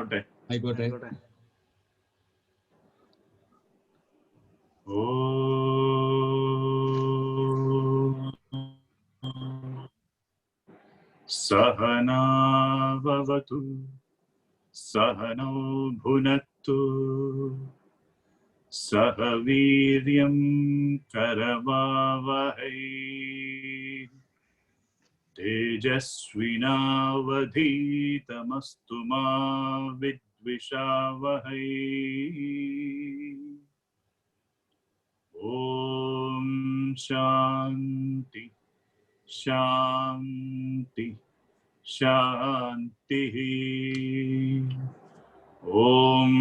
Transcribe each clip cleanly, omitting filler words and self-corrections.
ആയിക്കോട്ടെ. സഹനാ ഭവതു സഹനോ ഭുനക്തു സഹ വീര്യം കരവാവഹൈ തേജസ്വിനാവധീതമസ്തു മാ വിദ്വിഷാവഹൈ. ഓം ശാന്തി ശാന്തി ശാന്തി. ഓം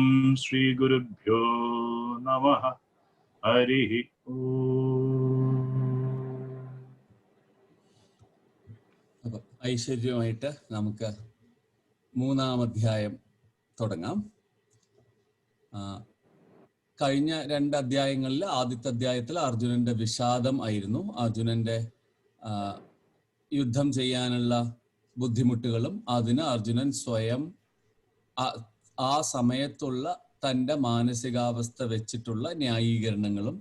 ശ്രീ ഗുരുഭ്യോ നമഃ. ഹരി അപ്പം ഐശ്വര്യമായിട്ട് നമുക്ക് 3-ാം അധ്യായം തുടങ്ങാം. കഴിഞ്ഞ 2 അധ്യായങ്ങളിൽ ആദ്യത്തെ അധ്യായത്തിൽ അർജുനന്റെ വിഷാദം ആയിരുന്നു. അർജുനന്റെ യുദ്ധം ചെയ്യാനുള്ള ബുദ്ധിമുട്ടുകളും അതിന് അർജുനൻ സ്വയം ആ സമയത്തുള്ള തൻ്റെ മാനസികാവസ്ഥ വെച്ചിട്ടുള്ള ന്യായീകരണങ്ങളും,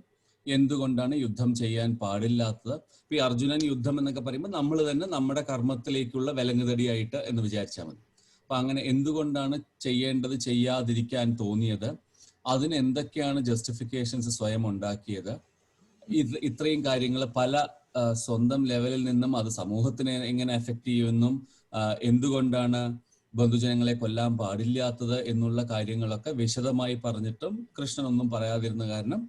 എന്തുകൊണ്ടാണ് യുദ്ധം ചെയ്യാൻ പാടില്ലാത്തത്. ഇപ്പൊ ഈ അർജുനൻ യുദ്ധം എന്നൊക്കെ പറയുമ്പോൾ നമ്മൾ തന്നെ നമ്മുടെ കർമ്മത്തിലേക്കുള്ള വിലങ്ങുതടിയായിട്ട് എന്ന് വിചാരിച്ചാൽ മതി. അപ്പൊ അങ്ങനെ എന്തുകൊണ്ടാണ് ചെയ്യേണ്ടത്, ചെയ്യാതിരിക്കാൻ തോന്നിയത്, അതിന് എന്തൊക്കെയാണ് ജസ്റ്റിഫിക്കേഷൻസ് സ്വയം ഉണ്ടാക്കിയത്, ഇത്രയും കാര്യങ്ങൾ പല സ്വന്തം ലെവലിൽ നിന്നും അത് സമൂഹത്തിനെ എങ്ങനെ എഫക്റ്റ് ചെയ്യുമെന്നും എന്തുകൊണ്ടാണ് ബന്ധുജനങ്ങളെ കൊല്ലാൻ പാടില്ലാത്തത് എന്നുള്ള കാര്യങ്ങളൊക്കെ വിശദമായി പറഞ്ഞിട്ടും കൃഷ്ണനൊന്നും പറയാതിരുന്ന കാരണം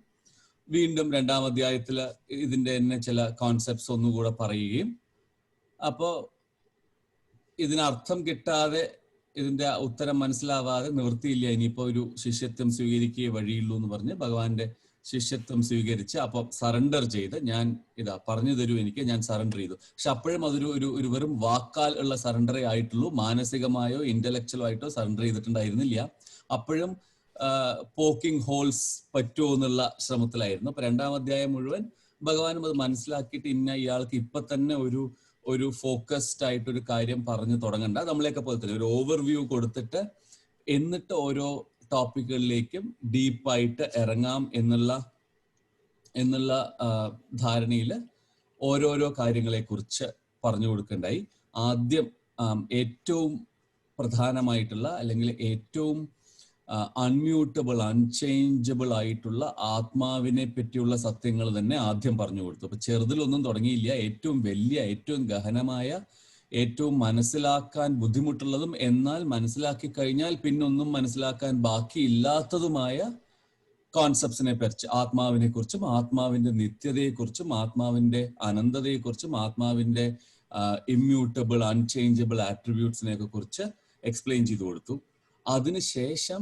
വീണ്ടും 2-ാം അധ്യായത്തിൽ ഇതിന്റെ തന്നെ ചില കോൺസെപ്റ്റ്സ് ഒന്നുകൂടെ പറയുകയും, അപ്പോൾ ഇതിനർത്ഥം കിട്ടാതെ, ഇതിന്റെ ഉത്തരം മനസ്സിലാവാതെ നിവൃത്തിയില്ല, ഇനിയിപ്പോ ഒരു ശിഷ്യത്വം സ്വീകരിക്കുകയേ വഴിയുള്ളൂ എന്ന് പറഞ്ഞ് ഭഗവാന്റെ ശിഷ്യത്വം സ്വീകരിച്ച് അപ്പോൾ സറണ്ടർ ചെയ്ത്, ഞാൻ ഇതാ പറഞ്ഞു തരൂ എനിക്ക്, ഞാൻ സറണ്ടർ ചെയ്തു. പക്ഷെ അപ്പോഴും അതൊരു ഒരു വെറും വാക്കാൽ ഉള്ള സറണ്ടറേ ആയിട്ടുള്ളൂ, മാനസികമായോ ഇന്റലക്ച്വലോ ആയിട്ടോ സറണ്ടർ ചെയ്തിട്ടുണ്ടായിരുന്നില്ല. അപ്പോഴും പോക്കിംഗ് ഹോൾസ് പറ്റുമോ എന്നുള്ള ശ്രമത്തിലായിരുന്നു. അപ്പൊ 2-ാം അധ്യായം മുഴുവൻ ഭഗവാനും അത് മനസ്സിലാക്കിയിട്ട് ഇയാൾക്ക് ഇപ്പൊ തന്നെ ഒരു ഫോക്കസ്ഡ് ആയിട്ടൊരു കാര്യം പറഞ്ഞു തുടങ്ങണ്ട, നമ്മളെയൊക്കെ പോലെ തന്നെ ഒരു ഓവർവ്യൂ കൊടുത്തിട്ട് എന്നിട്ട് ഓരോ ടോപ്പിക്കുകളിലേക്കും ഡീപ്പായിട്ട് ഇറങ്ങാം എന്നുള്ള ധാരണയിൽ ഓരോരോ കാര്യങ്ങളെ കുറിച്ച് പറഞ്ഞു കൊടുക്കണ്ടായി. ആദ്യം ഏറ്റവും പ്രധാനമായിട്ടുള്ള അല്ലെങ്കിൽ ഏറ്റവും അൺമ്യൂട്ടബിൾ, അൺചേഞ്ചബിൾ ആയിട്ടുള്ള ആത്മാവിനെ പറ്റിയുള്ള സത്യങ്ങൾ തന്നെ ആദ്യം പറഞ്ഞു കൊടുത്തു. അപ്പൊ ചെറുതിലൊന്നും തുടങ്ങിയില്ല. ഏറ്റവും വലിയ, ഏറ്റവും ഗഹനമായ, ഏറ്റവും മനസ്സിലാക്കാൻ ബുദ്ധിമുട്ടുള്ളതും എന്നാൽ മനസ്സിലാക്കി കഴിഞ്ഞാൽ പിന്നൊന്നും മനസ്സിലാക്കാൻ ബാക്കിയില്ലാത്തതുമായ കോൺസെപ്റ്റ്സിനെ പറ്റി, ആത്മാവിനെ കുറിച്ചും ആത്മാവിന്റെ നിത്യതയെക്കുറിച്ചും ആത്മാവിന്റെ അനന്തതയെക്കുറിച്ചും ആത്മാവിന്റെ ഇമ്മ്യൂട്ടബിൾ അൺചേഞ്ചബിൾ ആട്രിബ്യൂട്ട്സിനെ ഒക്കെ കുറിച്ച് എക്സ്പ്ലെയിൻ ചെയ്തു കൊടുത്തു. അതിനുശേഷം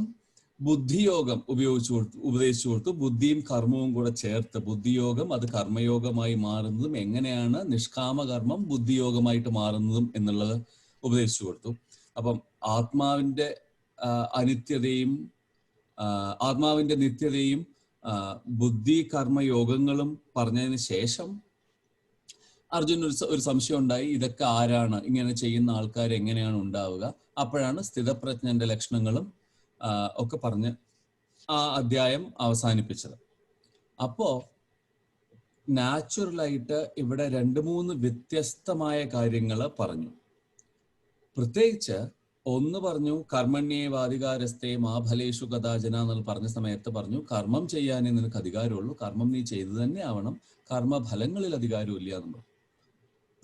ബുദ്ധിയോഗം ഉപദേശിച്ചു കൊടുത്തു. ബുദ്ധിയും കർമ്മവും കൂടെ ചേർത്ത് ബുദ്ധിയോഗം അത് കർമ്മയോഗമായി മാറുന്നതും എങ്ങനെയാണ് നിഷ്കാമകർമ്മം ബുദ്ധിയോഗമായിട്ട് മാറുന്നതും എന്നുള്ളത് ഉപദേശിച്ചു കൊടുത്തു. അപ്പം ആത്മാവിന്റെ നിത്യതയും ബുദ്ധി കർമ്മയോഗങ്ങളും പറഞ്ഞതിന് ശേഷം അർജുൻ ഒരു സംശയം ഉണ്ടായി, ഇതൊക്കെ ആരാണ്, ഇങ്ങനെ ചെയ്യുന്ന ആൾക്കാർ എങ്ങനെയാണ് ഉണ്ടാവുക. അപ്പോഴാണ് സ്ഥിതപ്രജ്ഞന്റെ ലക്ഷണങ്ങളും ഒക്കെ പറഞ്ഞ് ആ അധ്യായം അവസാനിപ്പിച്ചത്. അപ്പോ നാച്ചുറലായിട്ട് ഇവിടെ 2-3 വ്യത്യസ്തമായ കാര്യങ്ങൾ പറഞ്ഞു. പ്രത്യേകിച്ച് ഒന്ന് പറഞ്ഞു, കർമ്മണ്യേവാധികാരസ്ഥേ മാ ഫലേഷു കഥാചന എന്ന് പറഞ്ഞ സമയത്ത് പറഞ്ഞു, കർമ്മം ചെയ്യാനേ നിനക്ക് അധികാരമുള്ളൂ, കർമ്മം നീ ചെയ്തു തന്നെ ആവണം, കർമ്മഫലങ്ങളിൽ അധികാരമില്ല എന്നുള്ളത്.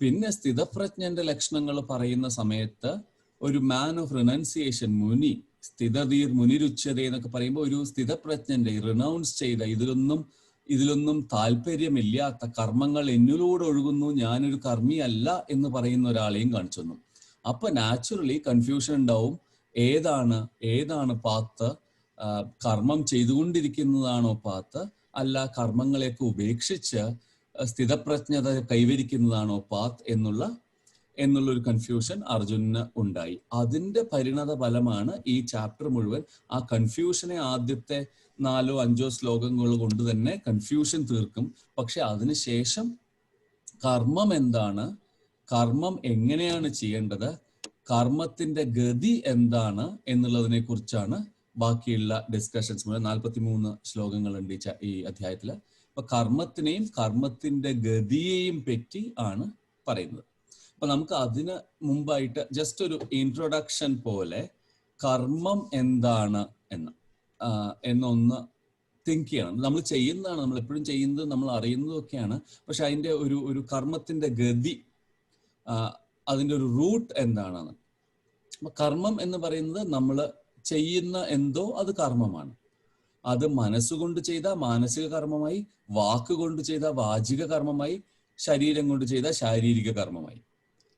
പിന്നെ സ്ഥിതപ്രജ്ഞന്റെ ലക്ഷണങ്ങൾ പറയുന്ന സമയത്ത് ഒരു മാൻ ഓഫ് റിനൗൺസിയേഷൻ, മുനി, സ്ഥിതധീർ മുനിരുച്യത എന്നൊക്കെ പറയുമ്പോൾ ഒരു സ്ഥിതപ്രജ്ഞന്റെ റിനൗൺസ് ചെയ്ത, ഇതിലൊന്നും താല്പര്യമില്ലാത്ത, കർമ്മങ്ങൾ എന്നിലൂടെ ഒഴുകുന്നു, ഞാനൊരു കർമ്മിയല്ല എന്ന് പറയുന്ന ഒരാളെയും കാണിച്ചു തന്നു. അപ്പൊ നാച്ചുറലി കൺഫ്യൂഷൻ ഉണ്ടാവും, ഏതാണ് പാത്ത്, കർമ്മം ചെയ്തുകൊണ്ടിരിക്കുന്നതാണോ പാത്ത്, അല്ല കർമ്മങ്ങളെയൊക്കെ ഉപേക്ഷിച്ച് സ്ഥിതപ്രജ്ഞത കൈവരിക്കുന്നതാണോ പാത്ത് എന്നുള്ളൊരു കൺഫ്യൂഷൻ അർജുനന് ഉണ്ടായി. അതിന്റെ പരിണത ഫലമാണ് ഈ ചാപ്റ്റർ മുഴുവൻ. ആ കൺഫ്യൂഷനെ ആദ്യത്തെ 4-5 ശ്ലോകങ്ങൾ കൊണ്ട് തന്നെ കൺഫ്യൂഷൻ തീർക്കും. പക്ഷെ അതിനുശേഷം കർമ്മം എന്താണ്, കർമ്മം എങ്ങനെയാണ് ചെയ്യേണ്ടത്, കർമ്മത്തിന്റെ ഗതി എന്താണ് എന്നുള്ളതിനെ കുറിച്ചാണ് ബാക്കിയുള്ള ഡിസ്കഷൻസ്. 43 ശ്ലോകങ്ങളുണ്ട് ഈ അധ്യായത്തില്. അപ്പൊ കർമ്മത്തിനെയും കർമ്മത്തിന്റെ ഗതിയെയും പറ്റി ആണ് പറയുന്നത്. അപ്പൊ നമുക്ക് അതിന് മുമ്പായിട്ട് ജസ്റ്റ് ഒരു ഇൻട്രൊഡക്ഷൻ പോലെ കർമ്മം എന്താണ് എന്നൊന്ന് തിങ്ക് ചെയ്യണം. നമ്മൾ ചെയ്യുന്നതാണ്, നമ്മൾ എപ്പോഴും ചെയ്യുന്നത്, നമ്മൾ അറിയുന്നതൊക്കെയാണ്. പക്ഷെ അതിന്റെ ഒരു കർമ്മത്തിന്റെ ഗതി, അതിന്റെ ഒരു റൂട്ട് എന്താണെന്ന്. അപ്പൊ കർമ്മം എന്ന് പറയുന്നത് നമ്മൾ ചെയ്യുന്ന എന്തോ അത് കർമ്മമാണ്. അത് മനസ്സുകൊണ്ട് ചെയ്ത മാനസിക കർമ്മമായി, വാക്കുകൊണ്ട് ചെയ്ത വാചിക കർമ്മമായി, ശരീരം കൊണ്ട് ചെയ്ത ശാരീരിക കർമ്മമായി.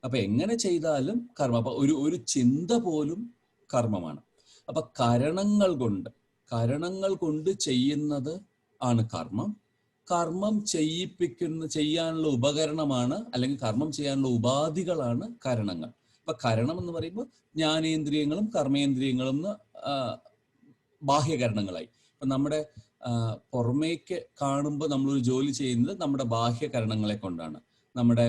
അപ്പൊ എങ്ങനെ ചെയ്താലും കർമ്മം. അപ്പൊ ഒരു ചിന്ത പോലും കർമ്മമാണ്. അപ്പൊ കരണങ്ങൾ കൊണ്ട് ചെയ്യുന്നത് ആണ് കർമ്മം. കർമ്മം ചെയ്യാനുള്ള ഉപകരണമാണ്, അല്ലെങ്കിൽ കർമ്മം ചെയ്യാനുള്ള ഉപാധികളാണ് കരണങ്ങൾ. അപ്പൊ കരണം എന്ന് പറയുമ്പോൾ ജ്ഞാനേന്ദ്രിയങ്ങളും കർമ്മേന്ദ്രിയങ്ങളും ബാഹ്യകരണങ്ങളായി. ഇപ്പൊ നമ്മുടെ പുറമേക്ക് കാണുമ്പോൾ നമ്മളൊരു ജോലി ചെയ്യുന്നത് നമ്മുടെ ബാഹ്യകരണങ്ങളെ കൊണ്ടാണ്. നമ്മുടെ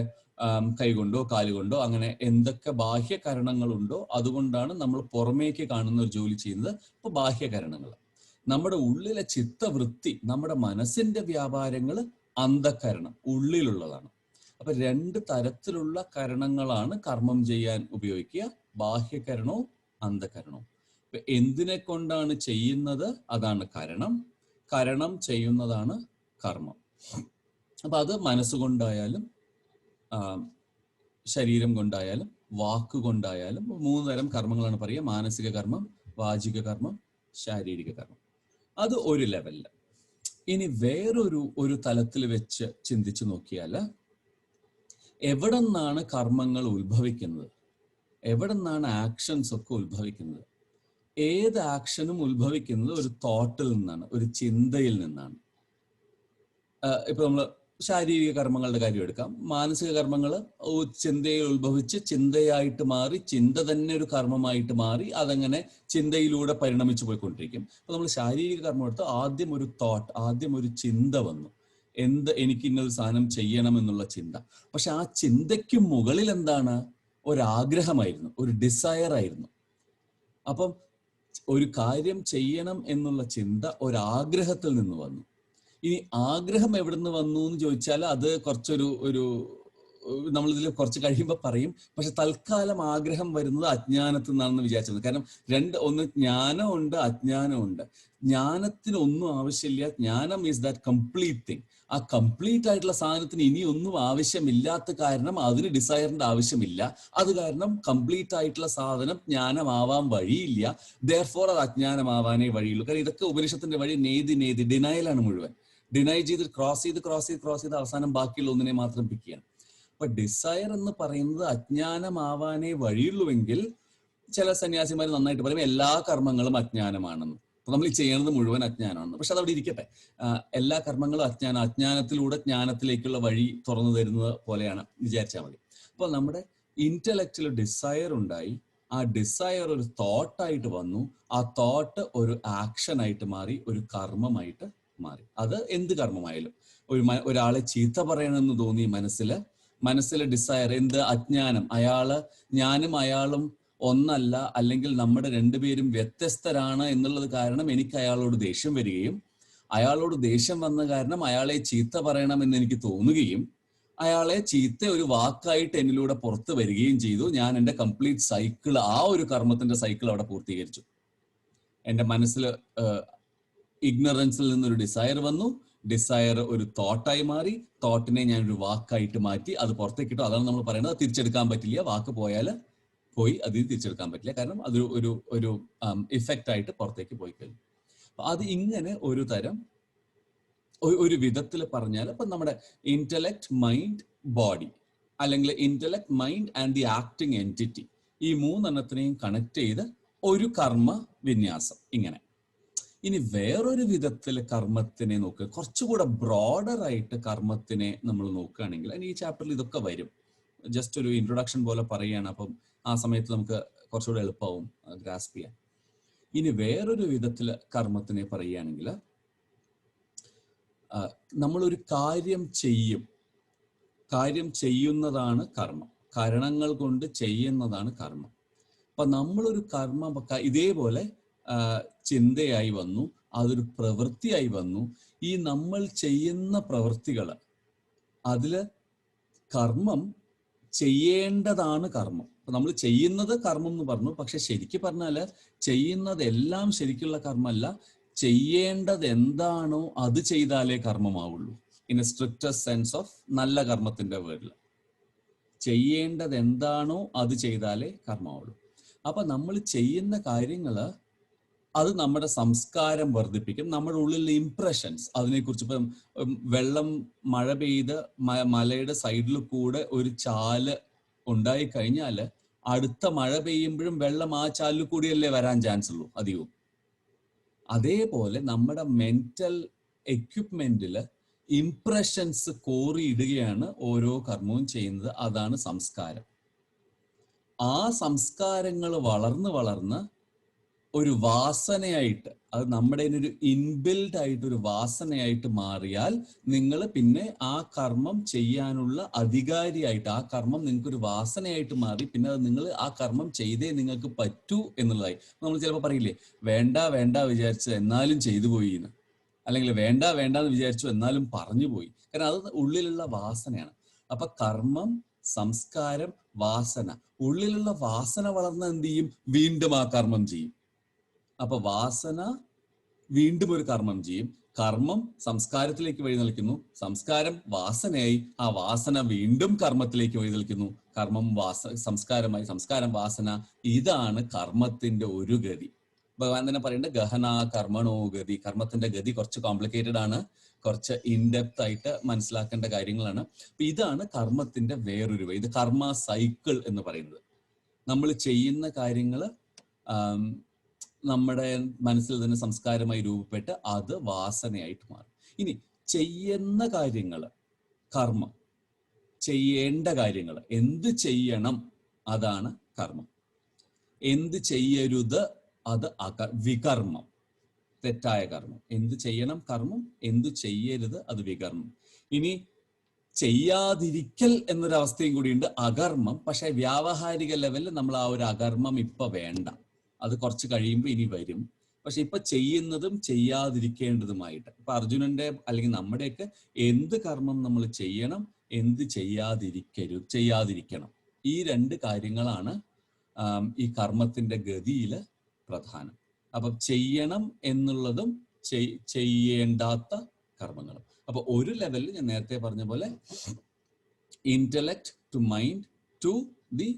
കൈകൊണ്ടോ കാലുകൊണ്ടോ അങ്ങനെ എന്തൊക്കെ ബാഹ്യകരണങ്ങളുണ്ടോ അതുകൊണ്ടാണ് നമ്മൾ പുറമേക്ക് കാണുന്ന ഒരു ജോലി ചെയ്യുന്നത്. ഇപ്പൊ ബാഹ്യകരണങ്ങൾ. നമ്മുടെ ഉള്ളിലെ ചിത്തവൃത്തി, നമ്മുടെ മനസ്സിന്റെ വ്യാപാരങ്ങൾ അന്ധകരണം, ഉള്ളിലുള്ളതാണ്. അപ്പൊ 2 തരത്തിലുള്ള കരണങ്ങളാണ് കർമ്മം ചെയ്യാൻ ഉപയോഗിക്കുക, ബാഹ്യകരണവും അന്ധകരണവും. ഇപ്പൊ എന്തിനെ കൊണ്ടാണ് ചെയ്യുന്നത് അതാണ് കരണം, കരണം ചെയ്യുന്നതാണ് കർമ്മം. അപ്പൊ അത് മനസ്സുകൊണ്ടായാലും ശരീരം കൊണ്ടായാലും വാക്കുകൊണ്ടായാലും 3 തരം കർമ്മങ്ങളാണ് പറയുക. മാനസിക കർമ്മം, വാചിക കർമ്മം, ശാരീരിക കർമ്മം. അത് ഒരു ലെവലില്. ഇനി വേറൊരു തലത്തിൽ വെച്ച് ചിന്തിച്ചു നോക്കിയാൽ എവിടെ നിന്നാണ് കർമ്മങ്ങൾ ഉത്ഭവിക്കുന്നത്, എവിടെ നിന്നാണ് ആക്ഷൻസ് ഒക്കെ ഉത്ഭവിക്കുന്നത്? ഏത് ആക്ഷനും ഉത്ഭവിക്കുന്നത് ഒരു തോട്ടിൽ നിന്നാണ്, ഒരു ചിന്തയിൽ നിന്നാണ്. ഇപ്പൊ നമ്മൾ ശാരീരിക കർമ്മങ്ങളുടെ കാര്യം എടുക്കാം. മാനസിക കർമ്മങ്ങൾ ചിന്തയിൽ ഉത്ഭവിച്ച് ചിന്തയായിട്ട് മാറി, ചിന്ത തന്നെ ഒരു കർമ്മമായിട്ട് മാറി, അതങ്ങനെ ചിന്തയിലൂടെ പരിണമിച്ചു പോയിക്കൊണ്ടിരിക്കും. അപ്പൊ നമ്മൾ ശാരീരിക കർമ്മം എടുത്ത് ആദ്യം ഒരു തോട്ട്, ആദ്യം ഒരു ചിന്ത വന്നു, എനിക്ക് ഇന്നൊരു സാധനം ചെയ്യണം എന്നുള്ള ചിന്ത. പക്ഷെ ആ ചിന്തയ്ക്ക് മുകളിൽ എന്താണ്? ഒരാഗ്രഹമായിരുന്നു, ഒരു ഡിസയർ ആയിരുന്നു. അപ്പം ഒരു കാര്യം ചെയ്യണം എന്നുള്ള ചിന്ത ഒരാഗ്രഹത്തിൽ നിന്ന് വന്നു. ഇനി ആഗ്രഹം എവിടുന്ന് വന്നു എന്ന് ചോദിച്ചാൽ അത് കുറച്ചൊരു നമ്മളിതിൽ കുറച്ച് കഴിയുമ്പോൾ പറയും. പക്ഷെ തൽക്കാലം ആഗ്രഹം വരുന്നത് അജ്ഞാനത്തിൽ നിന്നാണെന്ന് വിചാരിച്ചത്. കാരണം ഒന്ന് ജ്ഞാനമുണ്ട്, അജ്ഞാനമുണ്ട്. ജ്ഞാനത്തിന് ഒന്നും ആവശ്യമില്ല. ജ്ഞാനം ഈസ് ദാറ്റ് കംപ്ലീറ്റ് തിങ്. ആ കംപ്ലീറ്റ് ആയിട്ടുള്ള സാധനത്തിന് ഇനി ഒന്നും ആവശ്യമില്ലാത്ത കാരണം അതിന് ഡിസയറിന്റെ ആവശ്യമില്ല. അത് കാരണം കംപ്ലീറ്റ് ആയിട്ടുള്ള സാധനം ജ്ഞാനമാവാൻ വഴിയില്ല. ദെയർഫോർ അത് അജ്ഞാനമാവാനേ വഴിയുള്ളൂ. കാരണം ഇതൊക്കെ ഉപനിഷത്തിന്റെ വഴി നേതി ഡിനയലാണ് മുഴുവൻ. ഡിനൈ ചെയ്ത് ക്രോസ് ചെയ്ത് അവസാനം ബാക്കിയുള്ള ഒന്നിനെ മാത്രം പിക്ക് ചെയ്യണം. അപ്പൊ ഡിസയർ എന്ന് പറയുന്നത് അജ്ഞാനമാവാനേ വഴിയുള്ളൂവെങ്കിൽ ചില സന്യാസിമാർ നന്നായിട്ട് പറയും എല്ലാ കർമ്മങ്ങളും അജ്ഞാനമാണെന്ന്. അപ്പൊ നമ്മൾ ഈ ചെയ്യുന്നത് മുഴുവൻ അജ്ഞാനമാണെന്ന്. പക്ഷെ അതവിടെ ഇരിക്കട്ടെ. എല്ലാ കർമ്മങ്ങളും അജ്ഞാനത്തിലൂടെ ജ്ഞാനത്തിലേക്കുള്ള വഴി തുറന്നു തരുന്നത് പോലെയാണ് വിചാരിച്ചാൽ മതി. അപ്പൊ നമ്മുടെ ഇന്റലക്റ്റിൽ ഡിസയർ ഉണ്ടായി, ആ ഡിസയർ ഒരു തോട്ടായിട്ട് വന്നു, ആ തോട്ട് ഒരു ആക്ഷൻ ആയിട്ട് മാറി, ഒരു കർമ്മമായിട്ട് മാറി. അത് എന്ത് കർമ്മമായാലും, ഒരാളെ ചീത്ത പറയണമെന്ന് തോന്നി മനസ്സിലെ ഡിസയർ, എന്ത് അജ്ഞാനം, ഞാനും അയാളും ഒന്നല്ല, അല്ലെങ്കിൽ നമ്മുടെ രണ്ടുപേരും വ്യത്യസ്തരാണ് എന്നുള്ളത് കാരണം എനിക്ക് അയാളോട് ദേഷ്യം വരികയും, അയാളോട് ദേഷ്യം വന്ന കാരണം അയാളെ ചീത്ത പറയണമെന്ന് എനിക്ക് തോന്നുകയും, അയാളെ ചീത്ത ഒരു വാക്കായിട്ട് എന്നിലൂടെ പുറത്ത് വരികയും ചെയ്തു. ഞാൻ എൻ്റെ കംപ്ലീറ്റ് സൈക്കിൾ, ആ ഒരു കർമ്മത്തിന്റെ സൈക്കിൾ അവിടെ പൂർത്തീകരിച്ചു. എൻ്റെ മനസ്സിൽ ഇഗ്നറൻസിൽ നിന്നൊരു ഡിസയർ വന്നു, ഡിസയർ ഒരു തോട്ടായി മാറി, തോട്ടിനെ ഞാൻ ഒരു വാക്കായിട്ട് മാറ്റി, അത് പുറത്തേക്ക് ഇട്ടു. അതാണ് നമ്മൾ പറയുന്നത്, തിരിച്ചെടുക്കാൻ പറ്റില്ല. വാക്ക് പോയാൽ പോയി, അതിന് തിരിച്ചെടുക്കാൻ പറ്റില്ല. കാരണം അത് ഒരു ഇഫക്റ്റ് ആയിട്ട് പുറത്തേക്ക് പോയി കഴിഞ്ഞു. അപ്പൊ അത് ഇങ്ങനെ ഒരു തരം ഒരു വിധത്തിൽ പറഞ്ഞാൽ ഇപ്പൊ നമ്മുടെ ഇന്റലക്ട്, മൈൻഡ്, ബോഡി, അല്ലെങ്കിൽ intellect, mind and the acting entity, ഈ 3 കണക്ട് ചെയ്ത് ഒരു കർമ്മ വിന്യാസം ഇങ്ങനെ. ഇനി വേറൊരു വിധത്തിൽ കർമ്മത്തിനെ നോക്കുക, കുറച്ചുകൂടെ ബ്രോഡർ ആയിട്ട് കർമ്മത്തിനെ നമ്മൾ നോക്കുകയാണെങ്കിൽ, ഈ ചാപ്റ്ററിൽ ഇതൊക്കെ വരും. ജസ്റ്റ് ഒരു ഇൻട്രൊഡക്ഷൻ പോലെ പറയുകയാണ്. അപ്പം ആ സമയത്ത് നമുക്ക് കുറച്ചുകൂടെ എളുപ്പമാവും ഗ്രാസ്പ് ചെയ്യാൻ. ഇനി വേറൊരു വിധത്തിൽ കർമ്മത്തിനെ പറയുകയാണെങ്കിൽ, നമ്മളൊരു കാര്യം ചെയ്യുന്നതാണ് കർമ്മം. കരണങ്ങൾ കൊണ്ട് ചെയ്യുന്നതാണ് കർമ്മം. അപ്പൊ നമ്മളൊരു കർമ്മം ഇതേപോലെ ചിന്തയായി വന്നു, അതൊരു പ്രവൃത്തിയായി വന്നു. ഈ നമ്മൾ ചെയ്യുന്ന പ്രവൃത്തികൾ, അതില് കർമ്മം ചെയ്യേണ്ടതാണ് കർമ്മം. അപ്പൊ നമ്മൾ ചെയ്യുന്നത് കർമ്മം എന്ന് പറഞ്ഞു, പക്ഷെ ശരിക്കും പറഞ്ഞാല് ചെയ്യുന്നതെല്ലാം ശരിക്കുള്ള കർമ്മമല്ല. ചെയ്യേണ്ടത് എന്താണോ അത് ചെയ്താലേ കർമ്മമാവുള്ളൂ. ഇൻ എ സ്ട്രിക്റ്റസ്റ്റ് സെൻസ് ഓഫ് നല്ല കർമ്മത്തിന്റെ വേർഡിൽ ചെയ്യേണ്ടത് എന്താണോ അത് ചെയ്താലേ കർമ്മമാവുള്ളൂ. അപ്പൊ നമ്മൾ ചെയ്യുന്ന കാര്യങ്ങള് അത് നമ്മുടെ സംസ്കാരം വർദ്ധിപ്പിക്കും, നമ്മുടെ ഉള്ളിലെ ഇംപ്രഷൻസ് അതിനെക്കുറിച്ച്. ഇപ്പം വെള്ളം മഴ പെയ്ത് മലയുടെ സൈഡിൽ കൂടെ ഒരു ചാല് ഉണ്ടായി കഴിഞ്ഞാൽ അടുത്ത മഴ പെയ്യുമ്പോഴും വെള്ളം ആ ചാലിൽ കൂടിയല്ലേ വരാൻ ചാൻസ് ഉള്ളൂ അധികവും. അതേപോലെ നമ്മുടെ മെന്റൽ എക്യുപ്മെന്റില് ഇംപ്രഷൻസ് കോറിയിടുകയാണ് ഓരോ കർമ്മവും ചെയ്യുന്നത്. അതാണ് സംസ്കാരം. ആ സംസ്കാരങ്ങൾ വളർന്ന് വളർന്ന് ഒരു വാസനയായിട്ട്, അത് നമ്മുടെ ഒരു ഇൻബിൽഡ് ആയിട്ട് ഒരു വാസനയായിട്ട് മാറിയാൽ നിങ്ങൾ പിന്നെ ആ കർമ്മം ചെയ്യാനുള്ള അധികാരിയായിട്ട്, ആ കർമ്മം നിങ്ങൾക്കൊരു വാസനയായിട്ട് മാറി പിന്നെ അത് നിങ്ങൾ ആ കർമ്മം ചെയ്തേ നിങ്ങൾക്ക് പറ്റൂ എന്നുള്ളതായി. നമ്മൾ ചിലപ്പോൾ പറയില്ലേ, വേണ്ട വേണ്ട വിചാരിച്ചു എന്നാലും ചെയ്തു പോയി എന്ന്, അല്ലെങ്കിൽ വേണ്ട വേണ്ട എന്ന് വിചാരിച്ചു എന്നാലും പറഞ്ഞു പോയി. കാരണം അത് ഉള്ളിലുള്ള വാസനയാണ്. അപ്പൊ കർമ്മം, സംസ്കാരം, വാസന, ഉള്ളിലുള്ള വാസന വളർന്ന എന്ത് ചെയ്യും? വീണ്ടും ആ കർമ്മം ചെയ്യും. അപ്പൊ വാസന വീണ്ടും ഒരു കർമ്മം ചെയ്യും. കർമ്മം സംസ്കാരത്തിലേക്ക് വഴി നിൽക്കുന്നു, സംസ്കാരം വാസനയായി, ആ വാസന വീണ്ടും കർമ്മത്തിലേക്ക് വഴി നിൽക്കുന്നു, കർമ്മം സംസ്കാരമായി, സംസ്കാരം വാസന. ഇതാണ് കർമ്മത്തിന്റെ ഒരു ഗതി. ഭഗവാൻ തന്നെ പറയേണ്ട ഗഹന കർമ്മണോ ഗതി. കർമ്മത്തിന്റെ ഗതി കുറച്ച് കോംപ്ലിക്കേറ്റഡ് ആണ്, കുറച്ച് ഇൻഡെപ്ത് ആയിട്ട് മനസ്സിലാക്കേണ്ട കാര്യങ്ങളാണ്. അപ്പൊ ഇതാണ് കർമ്മത്തിന്റെ വേറൊരു വഴി. ഇത് കർമ്മ സൈക്കിൾ എന്ന് പറയുന്നത്. നമ്മൾ ചെയ്യുന്ന കാര്യങ്ങൾ നമ്മുടെ മനസ്സിൽ തന്നെ സംസ്കാരമായി രൂപപ്പെട്ട് അത് വാസനയായിട്ട് മാറും. ഇനി ചെയ്യുന്ന കാര്യങ്ങൾ കർമ്മം, ചെയ്യേണ്ട കാര്യങ്ങൾ, എന്ത് ചെയ്യണം അതാണ് കർമ്മം, എന്ത് ചെയ്യരുത് അത് വികർമ്മം, തെറ്റായ കർമ്മം. എന്ത് ചെയ്യണം കർമ്മം, എന്ത് ചെയ്യരുത് അത് വികർമ്മം. ഇനി ചെയ്യാതിരിക്കൽ എന്നൊരവസ്ഥയും കൂടിയുണ്ട്, അകർമ്മം. പക്ഷെ വ്യാവഹാരിക ലെവലിൽ നമ്മൾ ആ ഒരു അകർമ്മം ഇപ്പൊ വേണ്ട, അത് കുറച്ച് കഴിയുമ്പോൾ ഇനി വരും. പക്ഷെ ഇപ്പൊ ചെയ്യുന്നതും ചെയ്യാതിരിക്കേണ്ടതുമായിട്ട്, ഇപ്പൊ അർജുനന്റെ അല്ലെങ്കിൽ നമ്മുടെയൊക്കെ എന്ത് കർമ്മം നമ്മൾ ചെയ്യണം, എന്ത് ചെയ്യാതിരിക്കണം, ഈ രണ്ട് കാര്യങ്ങളാണ് ഈ കർമ്മത്തിന്റെ ഗതിയില് പ്രധാനം. അപ്പൊ ചെയ്യണം എന്നുള്ളതും ചെയ്യേണ്ടാത്ത കർമ്മങ്ങളും. അപ്പൊ ഒരു ലെവലിൽ ഞാൻ നേരത്തെ പറഞ്ഞ പോലെ intellect to mind to the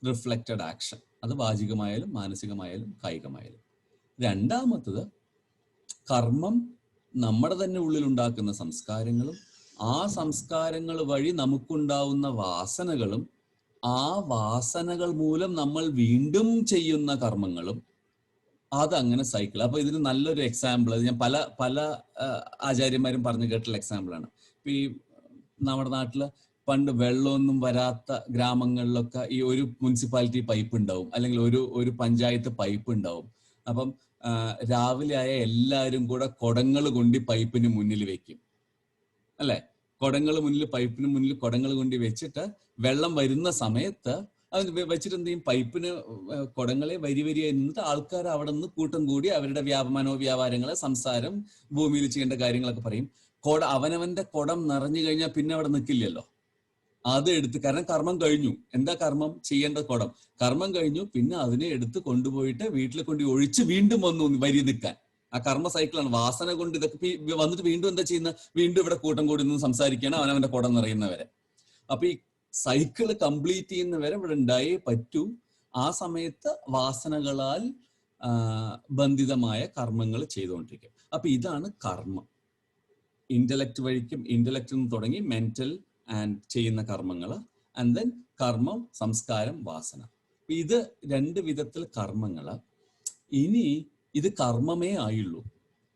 reflected action, അത് വാചികമായാലും മാനസികമായാലും കായികമായാലും. രണ്ടാമത്തത് കർമ്മം നമ്മുടെ തന്നെ ഉള്ളിൽ ഉണ്ടാക്കുന്ന സംസ്കാരങ്ങളും ആ സംസ്കാരങ്ങൾ വഴി നമുക്കുണ്ടാവുന്ന വാസനകളും ആ വാസനകൾ മൂലം നമ്മൾ വീണ്ടും ചെയ്യുന്ന കർമ്മങ്ങളും, അതങ്ങനെ സൈക്കിൾ. അപ്പൊ ഇതിന് നല്ലൊരു എക്സാമ്പിൾ ഞാൻ പല ആചാര്യന്മാരും പറഞ്ഞു കേട്ടുള്ള എക്സാമ്പിളാണ്. ഇപ്പൊ ഈ നമ്മുടെ നാട്ടില് പണ്ട് വെള്ളമൊന്നും വരാത്ത ഗ്രാമങ്ങളിലൊക്കെ ഈ ഒരു മുനിസിപ്പാലിറ്റി പൈപ്പ് ഉണ്ടാവും, അല്ലെങ്കിൽ ഒരു പഞ്ചായത്ത് പൈപ്പ് ഉണ്ടാവും. അപ്പം രാവിലെ ആയ എല്ലാവരും കൂടെ കുടങ്ങൾ കൊണ്ട് പൈപ്പിന് മുന്നിൽ വെക്കും, അല്ലെ? പൈപ്പിന് മുന്നിൽ കുടങ്ങൾ കൊണ്ട് വെച്ചിട്ട് വെള്ളം വരുന്ന സമയത്ത് അത് വെച്ചിട്ട് എന്ത് ചെയ്യും? പൈപ്പിന് കുടങ്ങളെ വരിയായി നിന്നിട്ട് ആൾക്കാർ അവിടെ നിന്ന് കൂട്ടം കൂടി അവരുടെ മനോവ്യാപാരങ്ങളെ, സംസാരം, ഭൂമിയിൽ ചെയ്യേണ്ട കാര്യങ്ങളൊക്കെ പറയും. അവനവന്റെ കുടം നിറഞ്ഞു കഴിഞ്ഞാൽ പിന്നെ അവിടെ നിൽക്കില്ലല്ലോ, അത് എടുത്ത്, കാരണം കർമ്മം കഴിഞ്ഞു. എന്താ കർമ്മം? ചെയ്യേണ്ട കുടം കർമ്മം കഴിഞ്ഞു, പിന്നെ അതിനെ എടുത്ത് കൊണ്ടുപോയിട്ട് വീട്ടിൽ കൊണ്ട് ഒഴിച്ച് വീണ്ടും വന്നു വരി നിൽക്കാൻ. ആ കർമ്മ സൈക്കിളാണ്. വാസന കൊണ്ട് ഇതൊക്കെ വന്നിട്ട് വീണ്ടും എന്താ ചെയ്യുന്ന? വീണ്ടും ഇവിടെ കൂട്ടം കൂടി നിന്ന് സംസാരിക്കുകയാണ് അവനവന്റെ കുടം നിറയുന്നവരെ. അപ്പൊ ഈ സൈക്കിള് കംപ്ലീറ്റ് ചെയ്യുന്നവരെ ഇവിടെ ഉണ്ടായേ പറ്റൂ. ആ സമയത്ത് വാസനകളാൽ ബന്ധിതമായ കർമ്മങ്ങൾ ചെയ്തുകൊണ്ടിരിക്കും. അപ്പൊ ഇതാണ് കർമ്മം. ഇന്റലക്ട് വഴിക്കും, ഇന്റലക്റ്റിൽ നിന്ന് തുടങ്ങി മെന്റൽ ആൻഡ് ചെയ്യുന്ന കർമ്മങ്ങൾ, ആൻഡ് ദെൻ കർമ്മം, സംസ്കാരം, വാസന. ഇത് രണ്ട് വിധത്തിൽ കർമ്മങ്ങൾ. ഇനി ഇത് കർമ്മമേ ആയുള്ളൂ.